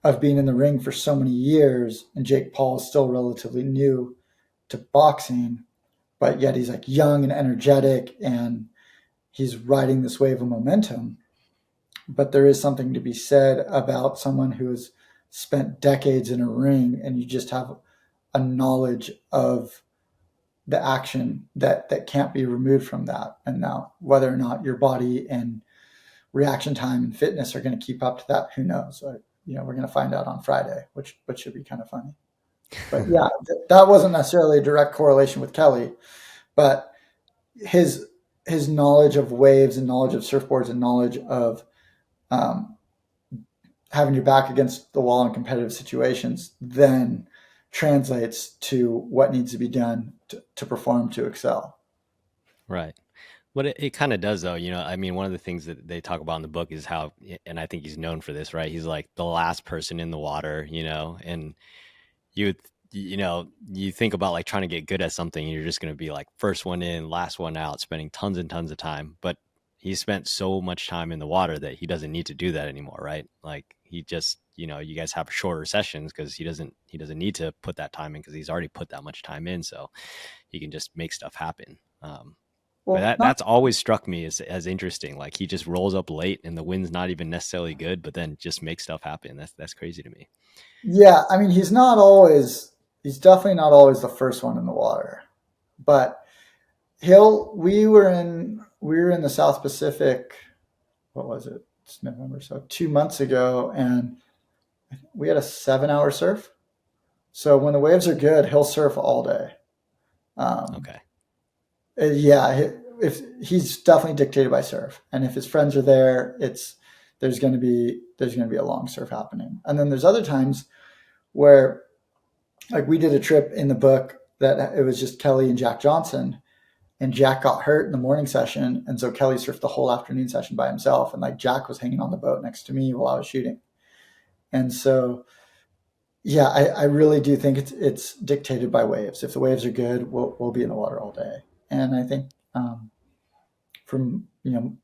of being in the ring for so many years, and Jake Paul is still relatively new to boxing, but yet he's like young and energetic, and he's riding this wave of momentum. But there is something to be said about someone who has spent decades in a ring, and you just have a knowledge of the action that can't be removed from that. And now, whether or not your body and reaction time and fitness are going to keep up to that, who knows? We're going to find out on Friday, which should be kind of funny. But yeah, that wasn't necessarily a direct correlation with Kelly, but his knowledge of waves and knowledge of surfboards and knowledge of um, having your back against the wall in competitive situations then translates to what needs to be done to perform, to excel. Right. What it kind of does, though, I mean, one of the things that they talk about in the book is how, and I think he's known for this, right? He's like the last person in the water, and you would, you think about like trying to get good at something, and you're just going to be like first one in, last one out, spending tons and tons of time. But he spent so much time in the water that he doesn't need to do that anymore, right? Like he just, you guys have shorter sessions because he doesn't need to put that time in because he's already put that much time in, so he can just make stuff happen. But Well, not that's always struck me as interesting. Like he just rolls up late and the wind's not even necessarily good, but then just makes stuff happen. That's crazy to me. Yeah, I mean, he's definitely not always the first one in the water, but we were in the South Pacific. What was it? It's November, so 2 months ago, and we had a 7-hour surf. So when the waves are good, he'll surf all day. Um, Okay. yeah, if he's definitely dictated by surf, and if his friends are there, there's going to be a long surf happening. And then there's other times where, like, we did a trip in the book that it was just Kelly and Jack Johnson, and Jack got hurt in the morning session, and so Kelly surfed the whole afternoon session by himself, and like Jack was hanging on the boat next to me while I was shooting. And so yeah, I really do think it's dictated by waves. If the waves are good, we'll be in the water all day. And I think from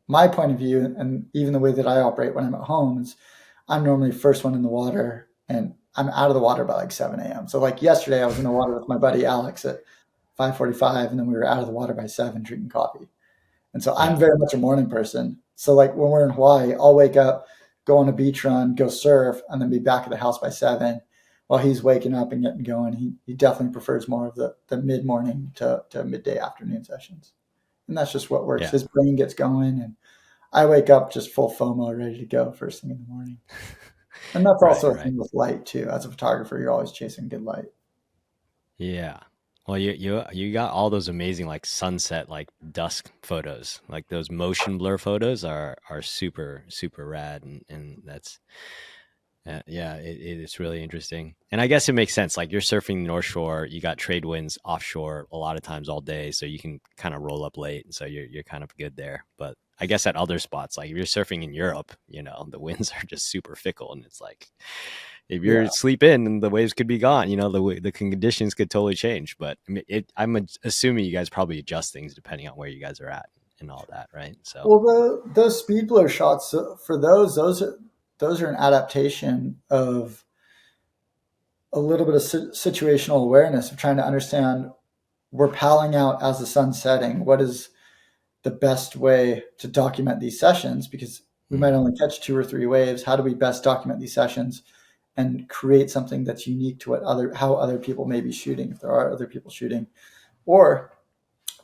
my point of view, and even the way that I operate when I'm at home, is I'm normally first one in the water, and I'm out of the water by like 7 a.m. So like yesterday, I was in the water with my buddy Alex at 5:45, and then we were out of the water by 7 drinking coffee. And so I'm Yeah. very much a morning person. So like when we're in Hawaii, I'll wake up, go on a beach run, go surf, and then be back at the house by 7 while he's waking up and getting going. He definitely prefers more of the mid morning to midday afternoon sessions. And that's just what works. Yeah. His brain gets going, and I wake up just full FOMO, ready to go first thing in the morning. And that's Right. also a Right. thing with light too. As a photographer, you're always chasing good light. Yeah. Well, you got all those amazing like sunset, like dusk photos. Like those motion blur photos are super super rad, and that's yeah, it's really interesting. And I guess it makes sense. Like you're surfing the North Shore, you got trade winds offshore a lot of times all day, so you can kind of roll up late, and so you're kind of good there. But I guess at other spots, like if you're surfing in Europe, the winds are just super fickle, and it's like if Yeah. you're sleep in, the waves could be gone. The conditions could totally change. But I mean, I'm assuming you guys probably adjust things depending on where you guys are at and all that, right? So Well, those speed blow shots for those are an adaptation of a little bit of situational awareness of trying to understand we're paddling out as the sun's setting. What is the best way to document these sessions? Because we might mm, only catch 2 or 3 waves. How do we best document these sessions and create something that's unique to how other people may be shooting, if there are other people shooting? Or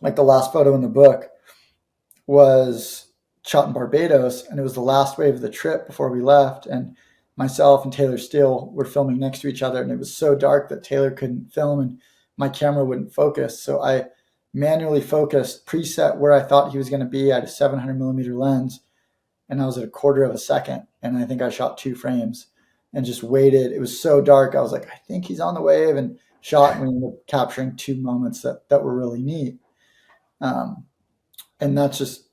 like the last photo in the book was shot in Barbados, and it was the last wave of the trip before we left. And myself and Taylor Steele were filming next to each other, and it was so dark that Taylor couldn't film, and my camera wouldn't focus. So I manually focused, preset where I thought he was going to be at a 700 millimeter lens, and I was at a quarter of a second, and I think I shot 2 frames and just waited. It was so dark. I was like, I think he's on the wave, and shot, and we ended up capturing 2 moments that were really neat. Um, and that's just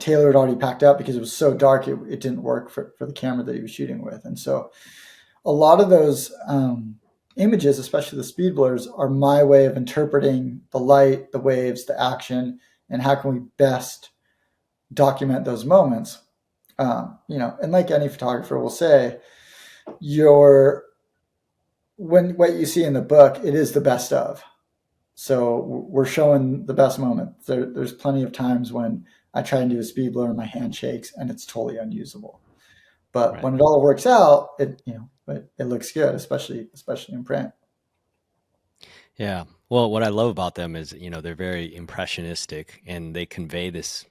Taylor had already packed up because it was so dark, it didn't work for the camera that he was shooting with. And so a lot of those images, especially the speed blurs, are my way of interpreting the light, the waves, the action, and how can we best document those moments. And like any photographer will say, your when what you see in the book, it is the best of. So we're showing the best moment. There's plenty of times when I try and do a speed blur and my hand shakes and it's totally unusable. But Right. when it all works out, it looks good, especially in print. Yeah. Well, what I love about them is, they're very impressionistic and they convey this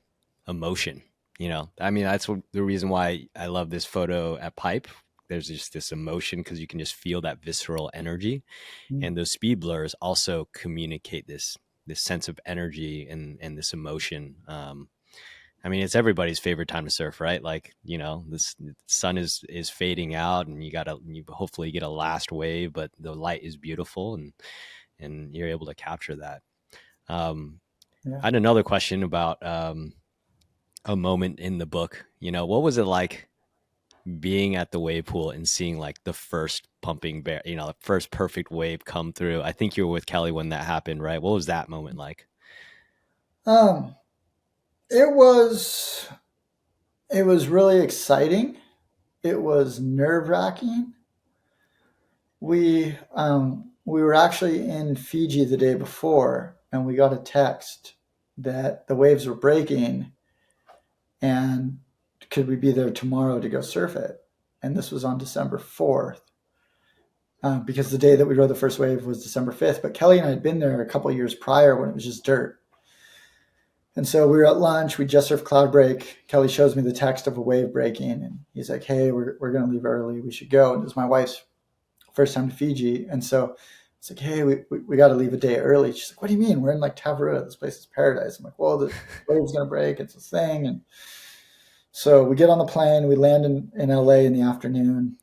emotion. I mean, that's the reason why I love this photo at Pipe. There's just this emotion because you can just feel that visceral energy. Mm. And those speed blurs also communicate this sense of energy and this emotion. I mean, it's everybody's favorite time to surf, right? Like, this sun is fading out, and you hopefully get a last wave, but the light is beautiful, and you're able to capture that. Um, Yeah. I had another question about a moment in the book. What was it like being at the wave pool and seeing like the first pumping bear, the first perfect wave come through? I think you were with Kelly when that happened, right? What was that moment like? Um, it was it was really exciting. It was nerve wracking. We were actually in Fiji the day before, and we got a text that the waves were breaking, and could we be there tomorrow to go surf it? And this was on December 4th, because the day that we rode the first wave was December 5th. But Kelly and I had been there a couple of years prior when it was just dirt. And so we were at lunch. We just surfed cloud break. Kelly shows me the text of a wave breaking, and he's like, "Hey, we're going to leave early. We should go." And it was my wife's first time to Fiji. And so it's like, "Hey, we got to leave a day early." She's like, "What do you mean? We're in like Tavarua. This place is paradise." I'm like, "Well, the wave's going to break. It's a thing." And so we get on the plane. We land in LA in the afternoon,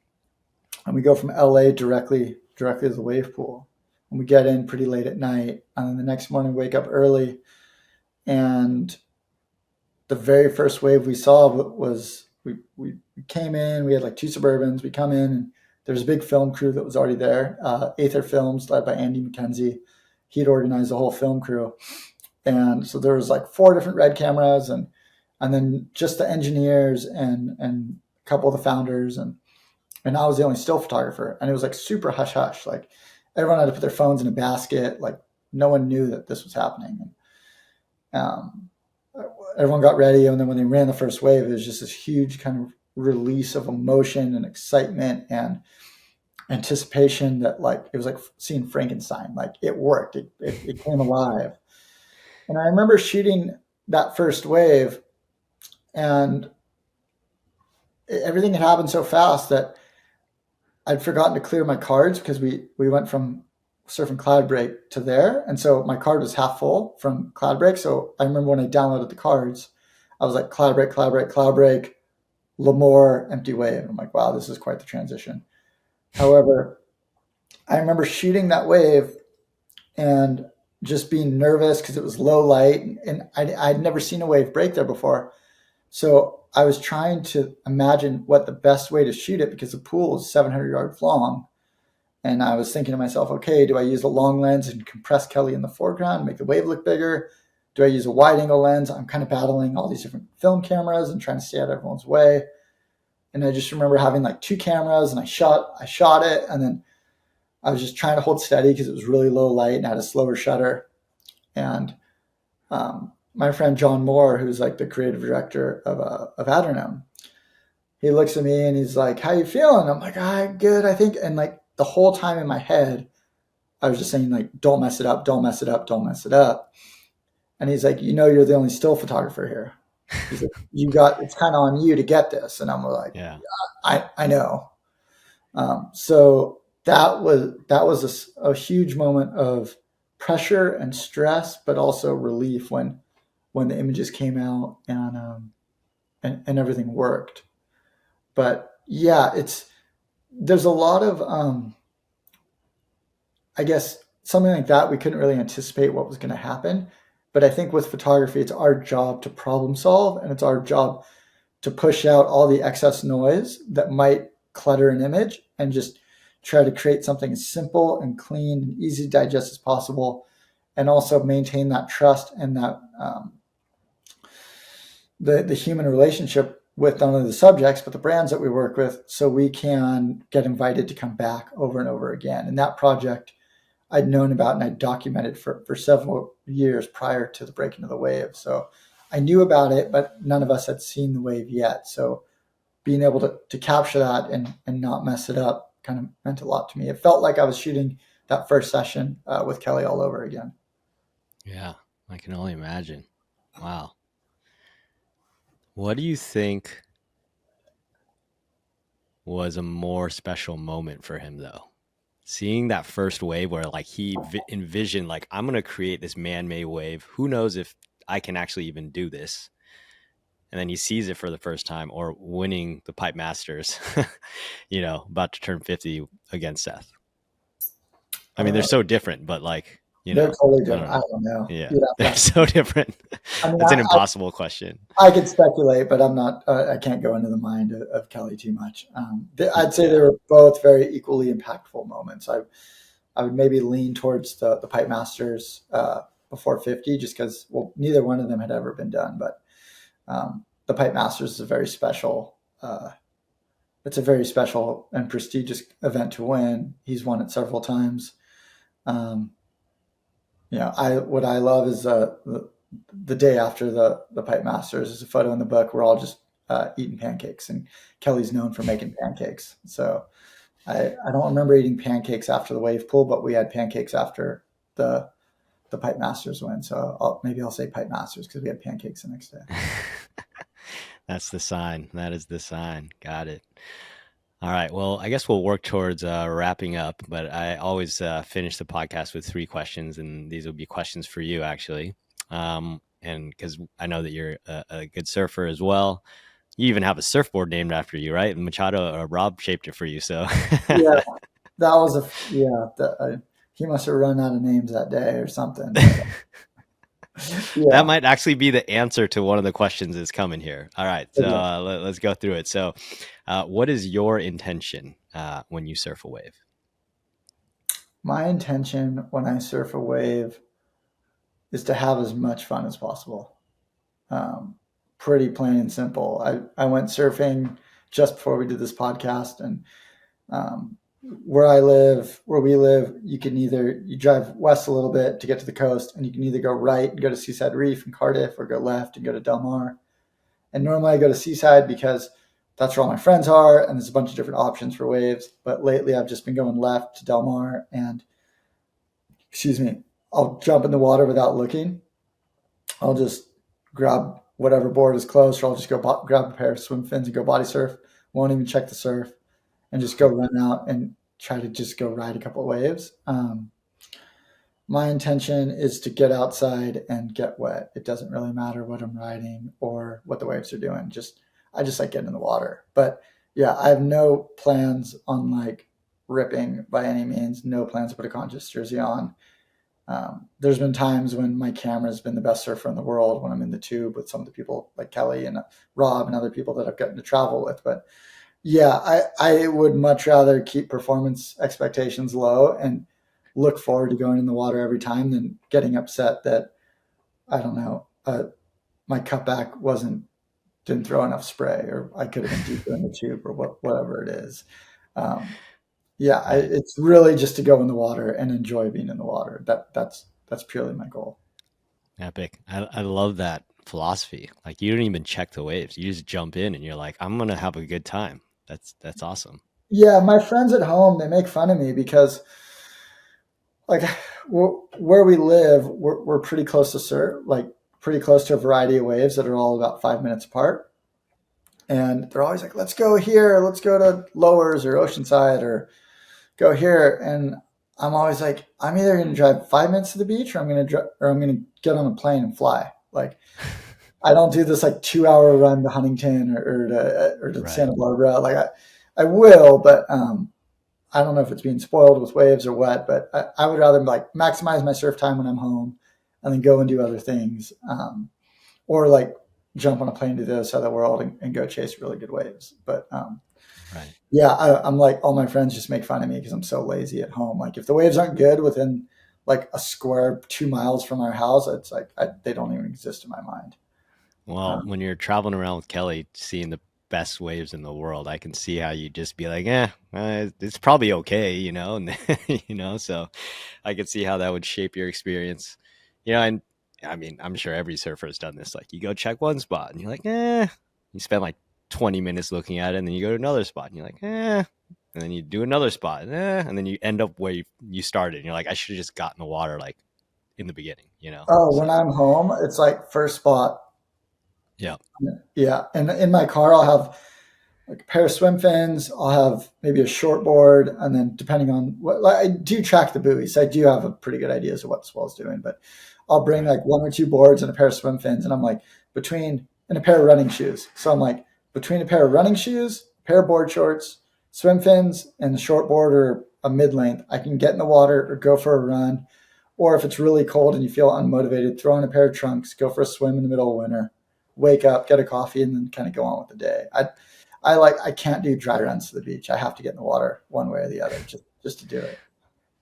and we go from LA directly to the wave pool. And we get in pretty late at night. And then the next morning, wake up early, and the very first wave we saw was we came in. We had like two Suburbans. We come in, and there's a big film crew that was already there. Aether Films, led by Andy McKenzie. He'd organized the whole film crew, and so there was like four different red cameras, and then just the engineers and a couple of the founders, and I was the only still photographer, and it was like super hush hush. Like everyone had to put their phones in a basket. Like no one knew that this was happening. Um, Everyone got ready, and then when they ran the first wave, it was just this huge kind of release of emotion and excitement and anticipation that like it was like seeing Frankenstein. Like it worked. It came alive. And I remember shooting that first wave, and everything had happened so fast that I'd forgotten to clear my cards because we went from surfing Cloud Break to there, and so my card was half full from Cloud Break. So I remember when I downloaded the cards, I was like Cloud Break, Cloud Break, Cloud Break, Lemoore, empty wave. I'm like, wow, this is quite the transition. However, I remember shooting that wave and just being nervous because it was low light, and I'd never seen a wave break there before. So I was trying to imagine what the best way to shoot it, because the pool is 700 yards long. And I was thinking to myself, okay, do I use a long lens and compress Kelly in the foreground, make the wave look bigger? Do I use a wide angle lens? I'm kind of battling all these different film cameras and trying to stay out of everyone's way. And I just remember having like two cameras, and I shot it, and then I was just trying to hold steady because it was really low light and I had a slower shutter. And my friend John Moore, who's like the creative director of Adrenome, he looks at me and he's like, "How you feeling?" I'm like, good, I think." And like the whole time in my head, I was just saying like, "Don't mess it up, don't mess it up, don't mess it up." And he's like, "You're the only still photographer here." He's like, it's kind of on you to get this." And I'm like, Yeah. I know. So that was a huge moment of pressure and stress, but also relief when the images came out, and everything worked. But yeah, there's a lot of I guess something like that we couldn't really anticipate what was going to happen. But I think with photography, it's our job to problem solve, and it's our job to push out all the excess noise that might clutter an image and just try to create something as simple and clean and easy to digest as possible, and also maintain that trust and that the human relationship with not only the subjects but the brands that we work with, so we can get invited to come back over and over again. And that project I'd known about and I'd documented for several years prior to the breaking of the wave. So I knew about it, but none of us had seen the wave yet. So being able to capture that and not mess it up kind of meant a lot to me. It felt like I was shooting that first session with Kelly all over again. Yeah, I can only imagine. Wow. What do you think was a more special moment for him, though? Seeing that first wave where like he envisioned, like, I'm going to create this man-made wave. Who knows if I can actually even do this? And then he sees it for the first time, or winning the Pipe Masters, about to turn 50 against Seth. I mean, they're so different, but like, They're totally I don't different. I know. don't know. Yeah, they're so different. I mean, That's an impossible question. I could speculate, but I'm not. I can't go into the mind of Kelly too much. I'd say they Yeah. were both very equally impactful moments. I would maybe lean towards the Pipe Masters before 50, just because neither one of them had ever been done. But the Pipe Masters is a very special. It's a very special and prestigious event to win. He's won it several times. What I love is the day after the Pipe Masters is a photo in the book. We're all just eating pancakes, and Kelly's known for making pancakes. So I don't remember eating pancakes after the wave pool, but we had pancakes after the Pipe Masters win. So maybe I'll say Pipe Masters because we had pancakes the next day. That's the sign. That is the sign. Got it. All right. Well, I guess we'll work towards wrapping up, but I always finish the podcast with 3 questions, and these will be questions for you, actually. And because I know that you're a good surfer as well. You even have a surfboard named after you, right? Machado, Rob shaped it for you. So Yeah, that was he must have run out of names that day or something. that Yeah. might actually be the answer to one of the questions that's coming here. All right. So let's go through it. So what is your intention when you surf a wave? My intention when I surf a wave is to have as much fun as possible. Pretty plain and simple. I went surfing just before we did this podcast, and where we live, you drive west a little bit to get to the coast, and you can either go right and go to Seaside Reef in Cardiff, or go left and go to Del Mar. And normally I go to Seaside because that's where all my friends are, and there's a bunch of different options for waves. But lately I've just been going left to Del Mar, and I'll jump in the water without looking. I'll just grab whatever board is close, or I'll just go grab a pair of swim fins and go body surf. Won't even check the surf, and just go run out and try to just go ride a couple of waves. My intention is to get outside and get wet. It doesn't really matter what I'm riding or what the waves are doing. I just like getting in the water. But yeah, I have no plans on like ripping by any means. No plans to put a conscious jersey on. There's been times when my camera has been the best surfer in the world when I'm in the tube with some of the people like Kelly and Rob and other people that I've gotten to travel with. But yeah, I would much rather keep performance expectations low and look forward to going in the water every time than getting upset that, I don't know, my cutback didn't throw enough spray, or I could have been deeper in the tube, or whatever it is. It's really just to go in the water and enjoy being in the water. That's purely my goal. Epic. I love that philosophy. Like, you don't even check the waves. You just jump in and you're like, I'm going to have a good time. That's awesome. Yeah, my friends at home, they make fun of me because like where we live, we're pretty close pretty close to a variety of waves that are all about 5 minutes apart. And they're always like, let's go here. Let's go to Lowers or Oceanside, or go here. And I'm always like, I'm either going to drive 5 minutes to the beach, or I'm going to get on a plane and fly. Like, I don't do this like 2 hour run to Huntington or to Right. Santa Barbara. Like I will, but I don't know if it's being spoiled with waves or what, but I would rather like maximize my surf time when I'm home. and then go and do other things, or like jump on a plane to the other side of the world and go chase really good waves. But Right. yeah, I'm like, all my friends just make fun of me because I'm so lazy at home. Like if the waves aren't good within like a square 2 miles from our house, it's like they don't even exist in my mind. Well, when you're traveling around with Kelly, seeing the best waves in the world, I can see how you just be like, it's probably okay, and so I could see how that would shape your experience, and I mean, I'm sure every surfer has done this. Like, you go check one spot, and you're like, you spend like 20 minutes looking at it, and then you go to another spot, and you're like, and then you do another spot, and then you end up where you started, and you're like, I should have just gotten the water like in the beginning. Oh, when So I'm home, it's like first spot. yeah, Yeah, and in my car, I'll have like a pair of swim fins. I'll have maybe a short board, and then depending on what, like, I do track the buoys. So I do have a pretty good idea as to what the swell's doing. But I'll bring right, like one or two boards and a pair of swim fins, and I'm like between and a pair of running shoes. So I'm like between a pair of running shoes, a pair of board shorts, swim fins, and a short board or a mid length. I can get in the water or go for a run. Or if it's really cold and you feel unmotivated, throw on a pair of trunks, go for a swim in the middle of winter, wake up, get a coffee, and then kind of go on with the day. I can't do dry runs to the beach. I have to get in the water one way or the other just to do it.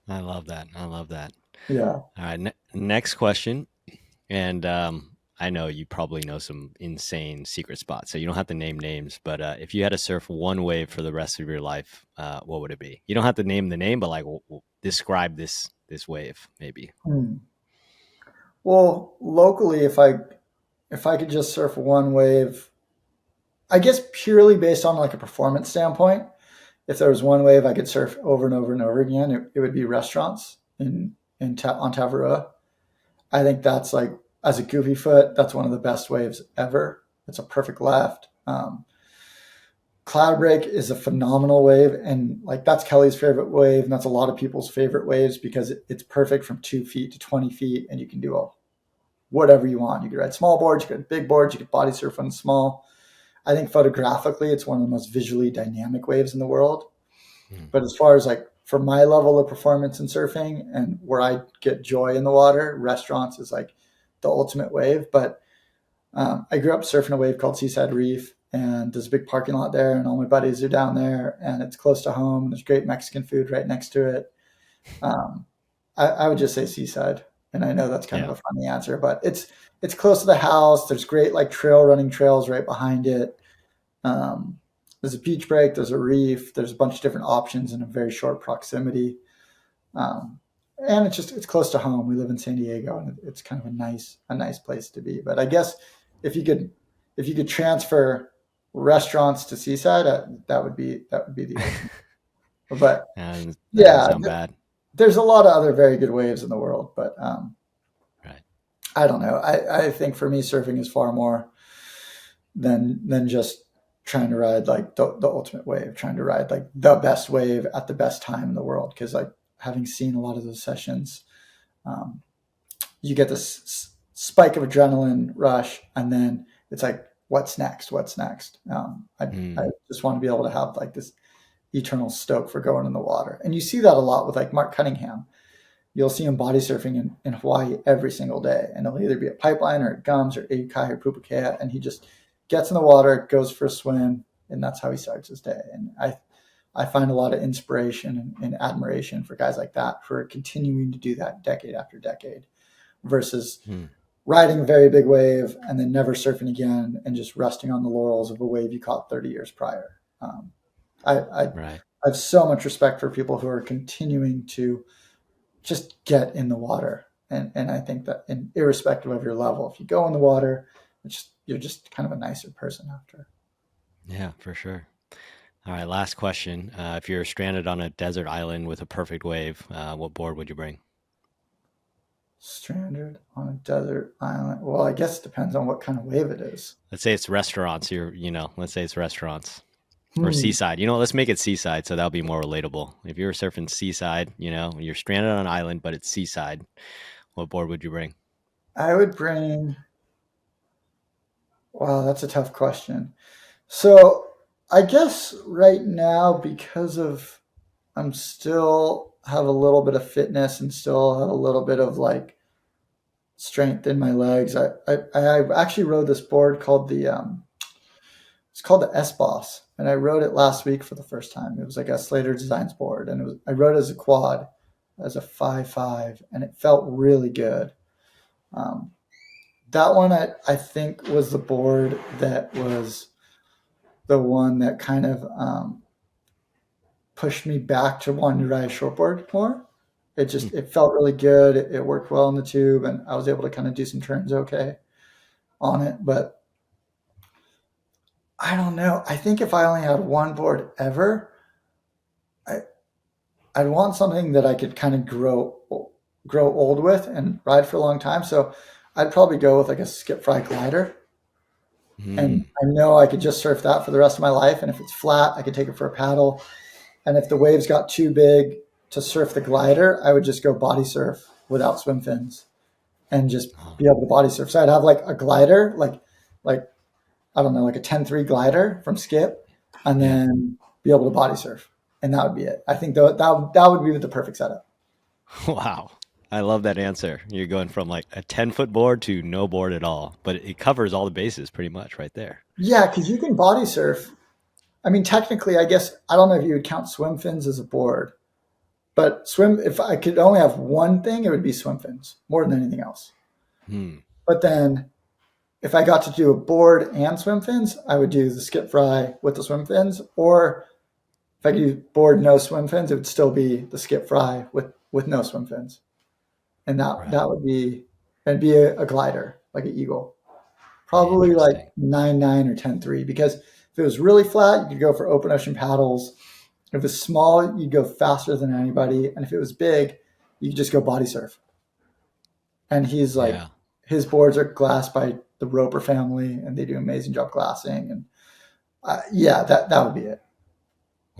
I love that. I love that. Yeah. All right, next question. And I know you probably know some insane secret spots, so you don't have to name names. But if you had to surf one wave for the rest of your life, what would it be? You don't have to name the name, but like describe this wave, maybe. Hmm. Well, locally, if I could just surf one wave, I guess purely based on like a performance standpoint, if there was one wave I could surf over and over and over again, it would be restaurants on Tavarua. I think that's like as a goofy foot, that's one of the best waves ever. It's a perfect left. Cloud break is a phenomenal wave, and like that's Kelly's favorite wave, and that's a lot of people's favorite waves because it's perfect from 2 feet to 20 feet, and you can do all whatever you want. You can ride small boards, you can ride big boards, you can body surf on small. I think photographically, it's one of the most visually dynamic waves in the world. Hmm. But as far as like for my level of performance in surfing and where I get joy in the water, restaurants is like the ultimate wave. But I grew up surfing a wave called Seaside Reef, and there's a big parking lot there, and all my buddies are down there, and it's close to home. And there's great Mexican food right next to it. Um, I would just say Seaside, and I know that's kind of Yeah. a funny answer, but it's close to the house. There's great like running trails right behind it. Um, there's a beach break, there's a reef, there's a bunch of different options in a very short proximity. Um, and it's close to home. We live in San Diego, and it's kind of a nice place to be. But I guess if you could if you could transfer restaurants to Seaside, that would be the ultimate. But And that doesn't yeah, sound bad. there's a lot of other very good waves in the world. But Right. I don't know. I think for me, surfing is far more than just trying to ride like the ultimate wave, trying to ride like the best wave at the best time in the world. Because like having seen a lot of those sessions, um, you get this spike of adrenaline rush, and then it's like, what's next? What's next? I Hmm. just want to be able to have like this eternal stoke for going in the water, and you see that a lot with like Mark Cunningham. You'll see him body surfing in Hawaii every single day, and it'll either be at Pipeline or at Gums or Aukai or Pupukea, and he just gets in the water, goes for a swim, and that's how he starts his day. And I find a lot of inspiration and admiration for guys like that for continuing to do that decade after decade versus Hmm. riding a very big wave and then never surfing again and just resting on the laurels of a wave you caught 30 years prior. I Right. have so much respect for people who are continuing to just get in the water. And I think that irrespective of your level, if you go in the water, you're just kind of a nicer person after. Yeah, for sure. All right, last question. If you're stranded on a desert island with a perfect wave, what board would you bring? Stranded on a desert island. Well, I guess it depends on what kind of wave it is. Let's say it's restaurants. Let's say it's restaurants or Hmm. seaside. Let's make it seaside so that'll be more relatable. If you were surfing seaside, you're stranded on an island, but it's seaside. What board would you bring? I would bring, wow, that's a tough question. So I guess right now, because of I'm still have a little bit of fitness and still have a little bit of like strength in my legs. I actually rode this board called it's called the S Boss, and I rode it last week for the first time. It was like a Slater Designs board, and I rode it as a quad, as a 5.5, and it felt really good. Um, that one I think was the board that was the one that kind of pushed me back to wanting to ride a shortboard more. Hmm. It felt really good. It worked well in the tube, and I was able to kind of do some turns okay on it. But I don't know. I think if I only had one board ever, I, I'd want something that I could kind of grow old with and ride for a long time. So I'd probably go with like a skip fry glider. And Hmm. I know I could just surf that for the rest of my life. And if it's flat, I could take it for a paddle. And if the waves got too big to surf the glider, I would just go body surf without swim fins and just Oh, be able to body surf. So I'd have like a glider, like I don't know, like a 10-3 glider from Skip, and yeah. then be able to body surf. And that would be it. I think that would be the perfect setup. Wow. I love that answer. You're going from like a 10-foot board to no board at all, but it covers all the bases pretty much right there. Yeah, because you can body surf. I mean, technically, I guess I don't know if you would count swim fins as a board, but swim. If I could only have one thing, it would be swim fins more than anything else. Hmm. But then if I got to do a board and swim fins, I would do the skip fry with the swim fins. Or if I could do board no swim fins, it would still be the skip fry with no swim fins. And Right. that would be and be a glider, like an eagle. Probably like Interesting. 9.9 or 10.3. Because if it was really flat, you could go for open ocean paddles. If it was small, you'd go faster than anybody. And if it was big, you could just go body surf. And he's like, Yeah. his boards are glassed by the Roper family, and they do an amazing job glassing. And yeah, that would be it.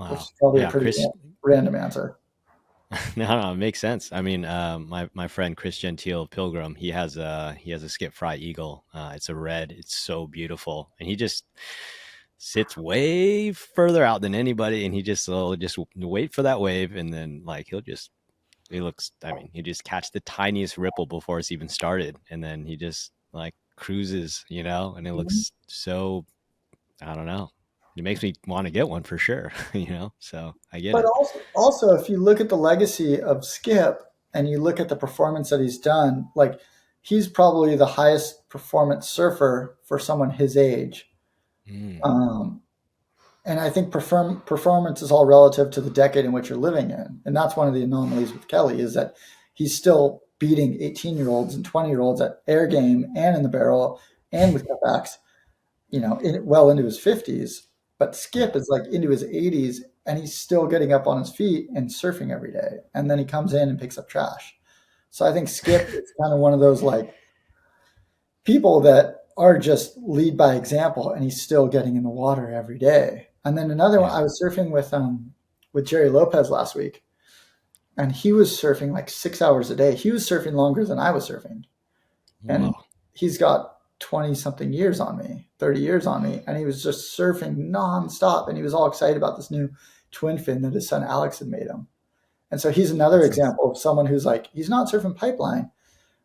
Which Wow. is probably a Yeah. pretty Chris, random answer. no, it makes sense. I mean, my friend Chris Gentile Pilgrim, he has a Skip Fry Eagle. It's a red. It's so beautiful, and he just sits way further out than anybody, and he just will just wait for that wave, and then like he'll just he looks. I mean, he just catch the tiniest ripple before it's even started, and then he just like cruises, and it Mhm. looks so. I don't know. It makes me want to get one for sure, So I get But it. also, if you look at the legacy of Skip and you look at the performance that he's done, like he's probably the highest performance surfer for someone his age. Mm, Um, and I think performance is all relative to the decade in which you're living in. And that's one of the anomalies with Kelly is that he's still beating 18-year-olds and 20-year-olds at air game and in the barrel and with cutbacks, well into his 50s. But Skip yeah. is like into his 80s and he's still getting up on his feet and surfing every day. And then he comes in and picks up trash. So I think Skip is kind of one of those like people that are just lead by example, and he's still getting in the water every day. And then another one, Yeah. I was surfing with Jerry Lopez last week, and he was surfing like 6 hours a day. He was surfing longer than I was surfing, and Whoa. he's got 20 something years on me, 30 years on me, and he was just surfing nonstop, and he was all excited about this new twin fin that his son Alex had made him. And so he's another That's example of someone who's like, he's not surfing pipeline,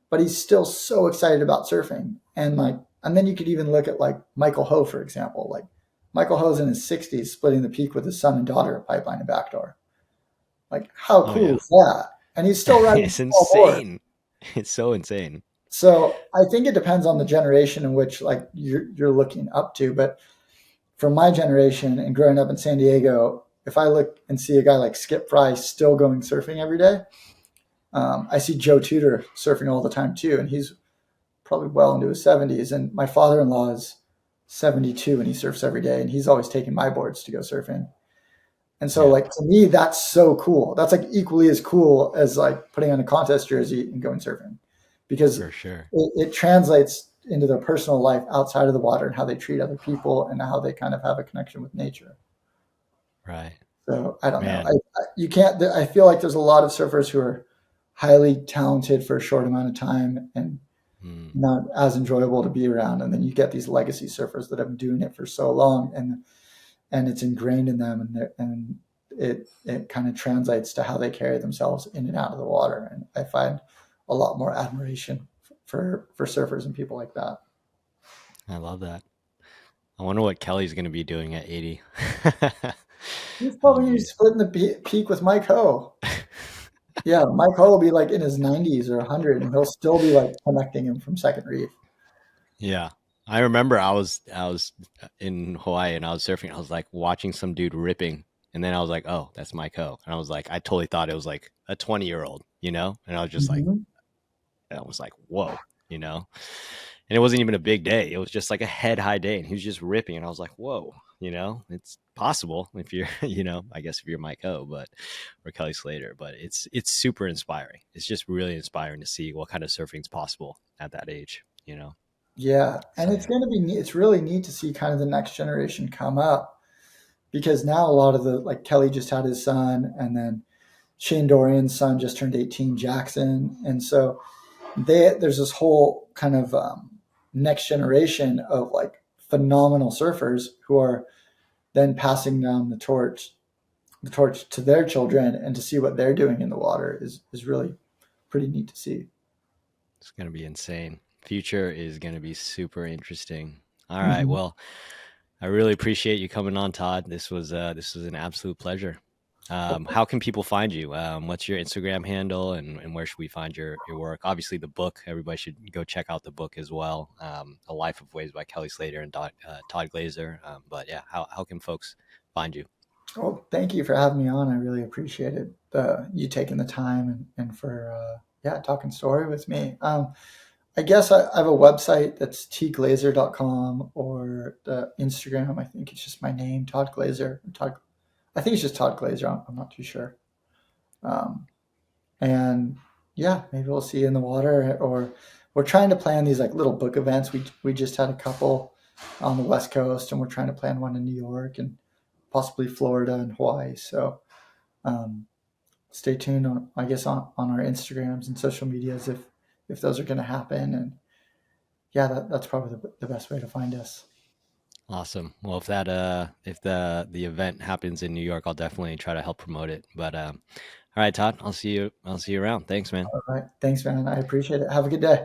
but he's still so excited about surfing. And then you could even look at like Michael Ho, for example. Like Michael Ho's in his 60s, splitting the peak with his son and daughter at Pipeline and Backdoor. Like, how Oh cool yeah. is that? And he's still riding a It's small board. insane. It's so insane. So I think it depends on the generation in which like you're looking up to. But for my generation and growing up in San Diego, if I look and see a guy like Skip Fry still going surfing every day, I see Joe Tudor surfing all the time too, and he's probably well into his 70s. And my father-in-law is 72 and he surfs every day, and he's always taking my boards to go surfing. And so Yeah, like to me, that's so cool. That's like equally as cool as like putting on a contest jersey and going surfing because for sure. it translates into their personal life outside of the water and how they treat other people and how they kind of have a connection with nature. Right. So I don't know. Man. You can't. I feel like there's a lot of surfers who are highly talented for a short amount of time and Mm, not as enjoyable to be around. And then you get these legacy surfers that have been doing it for so long, and it's ingrained in them, and it kind of translates to how they carry themselves in and out of the water. And I find a lot more admiration for surfers and people like that. I love that. I wonder what Kelly's going to be doing at 80. He's That'll probably gonna be be splitting the peak with Mike Ho. Yeah, Mike Ho will be like in his 90s or 100, and he'll still be like connecting him from Second Reef. Yeah. I remember I was in Hawaii and I was surfing. I was like watching some dude ripping, and then I was like, "Oh, that's Mike Ho." And I was like, I totally thought it was like a 20-year-old, you know? And I was just like, Mhm. "Whoa," you know? And it wasn't even a big day. It was just like a head high day, and he was just ripping, and I was like, "Whoa," you know? It's possible if you're, I guess if you're Mike Ho, but or Kelly Slater, but it's super inspiring. It's just really inspiring to see what kind of surfing is possible at that age, you know? Yeah, and So it's yeah. going to be neat. It's really neat to see kind of the next generation come up because now a lot of the like Kelly just had his son, and then Shane Dorian's son just turned 18, Jackson, and so there's this whole kind of next generation of like phenomenal surfers who are then passing down the torch to their children, and to see what they're doing in the water is really pretty neat to see. It's going to be insane. Future is going to be super interesting. All right. Mhm. Well, I really appreciate you coming on, Todd. This was an absolute pleasure. How can people find you? What's your Instagram handle, and where should we find your work? Obviously, the book. Everybody should go check out the book as well. A Life of Waves by Kelly Slater and Todd Glaser. But yeah, how can folks find you? Well, thank you for having me on. I really appreciate it. You taking the time, and for yeah, talking story with me. I guess I have a website that's tglazer.com, or the Instagram. I think it's just my name, Todd Glaser. Todd, I think it's just Todd Glaser. I'm not too sure. Um, and yeah, maybe we'll see you in the water, or we're trying to plan these like little book events. We just had a couple on the West Coast, and we're trying to plan one in New York and possibly Florida and Hawaii. So um, stay tuned on, I guess, on our Instagrams and social medias if those are going to happen. And yeah, that's probably the best way to find us. Awesome. Well, if the event happens in New York, I'll definitely try to help promote it. But all right, Todd, I'll see you around. Thanks, man. All right. Thanks, man. I appreciate it. Have a good day.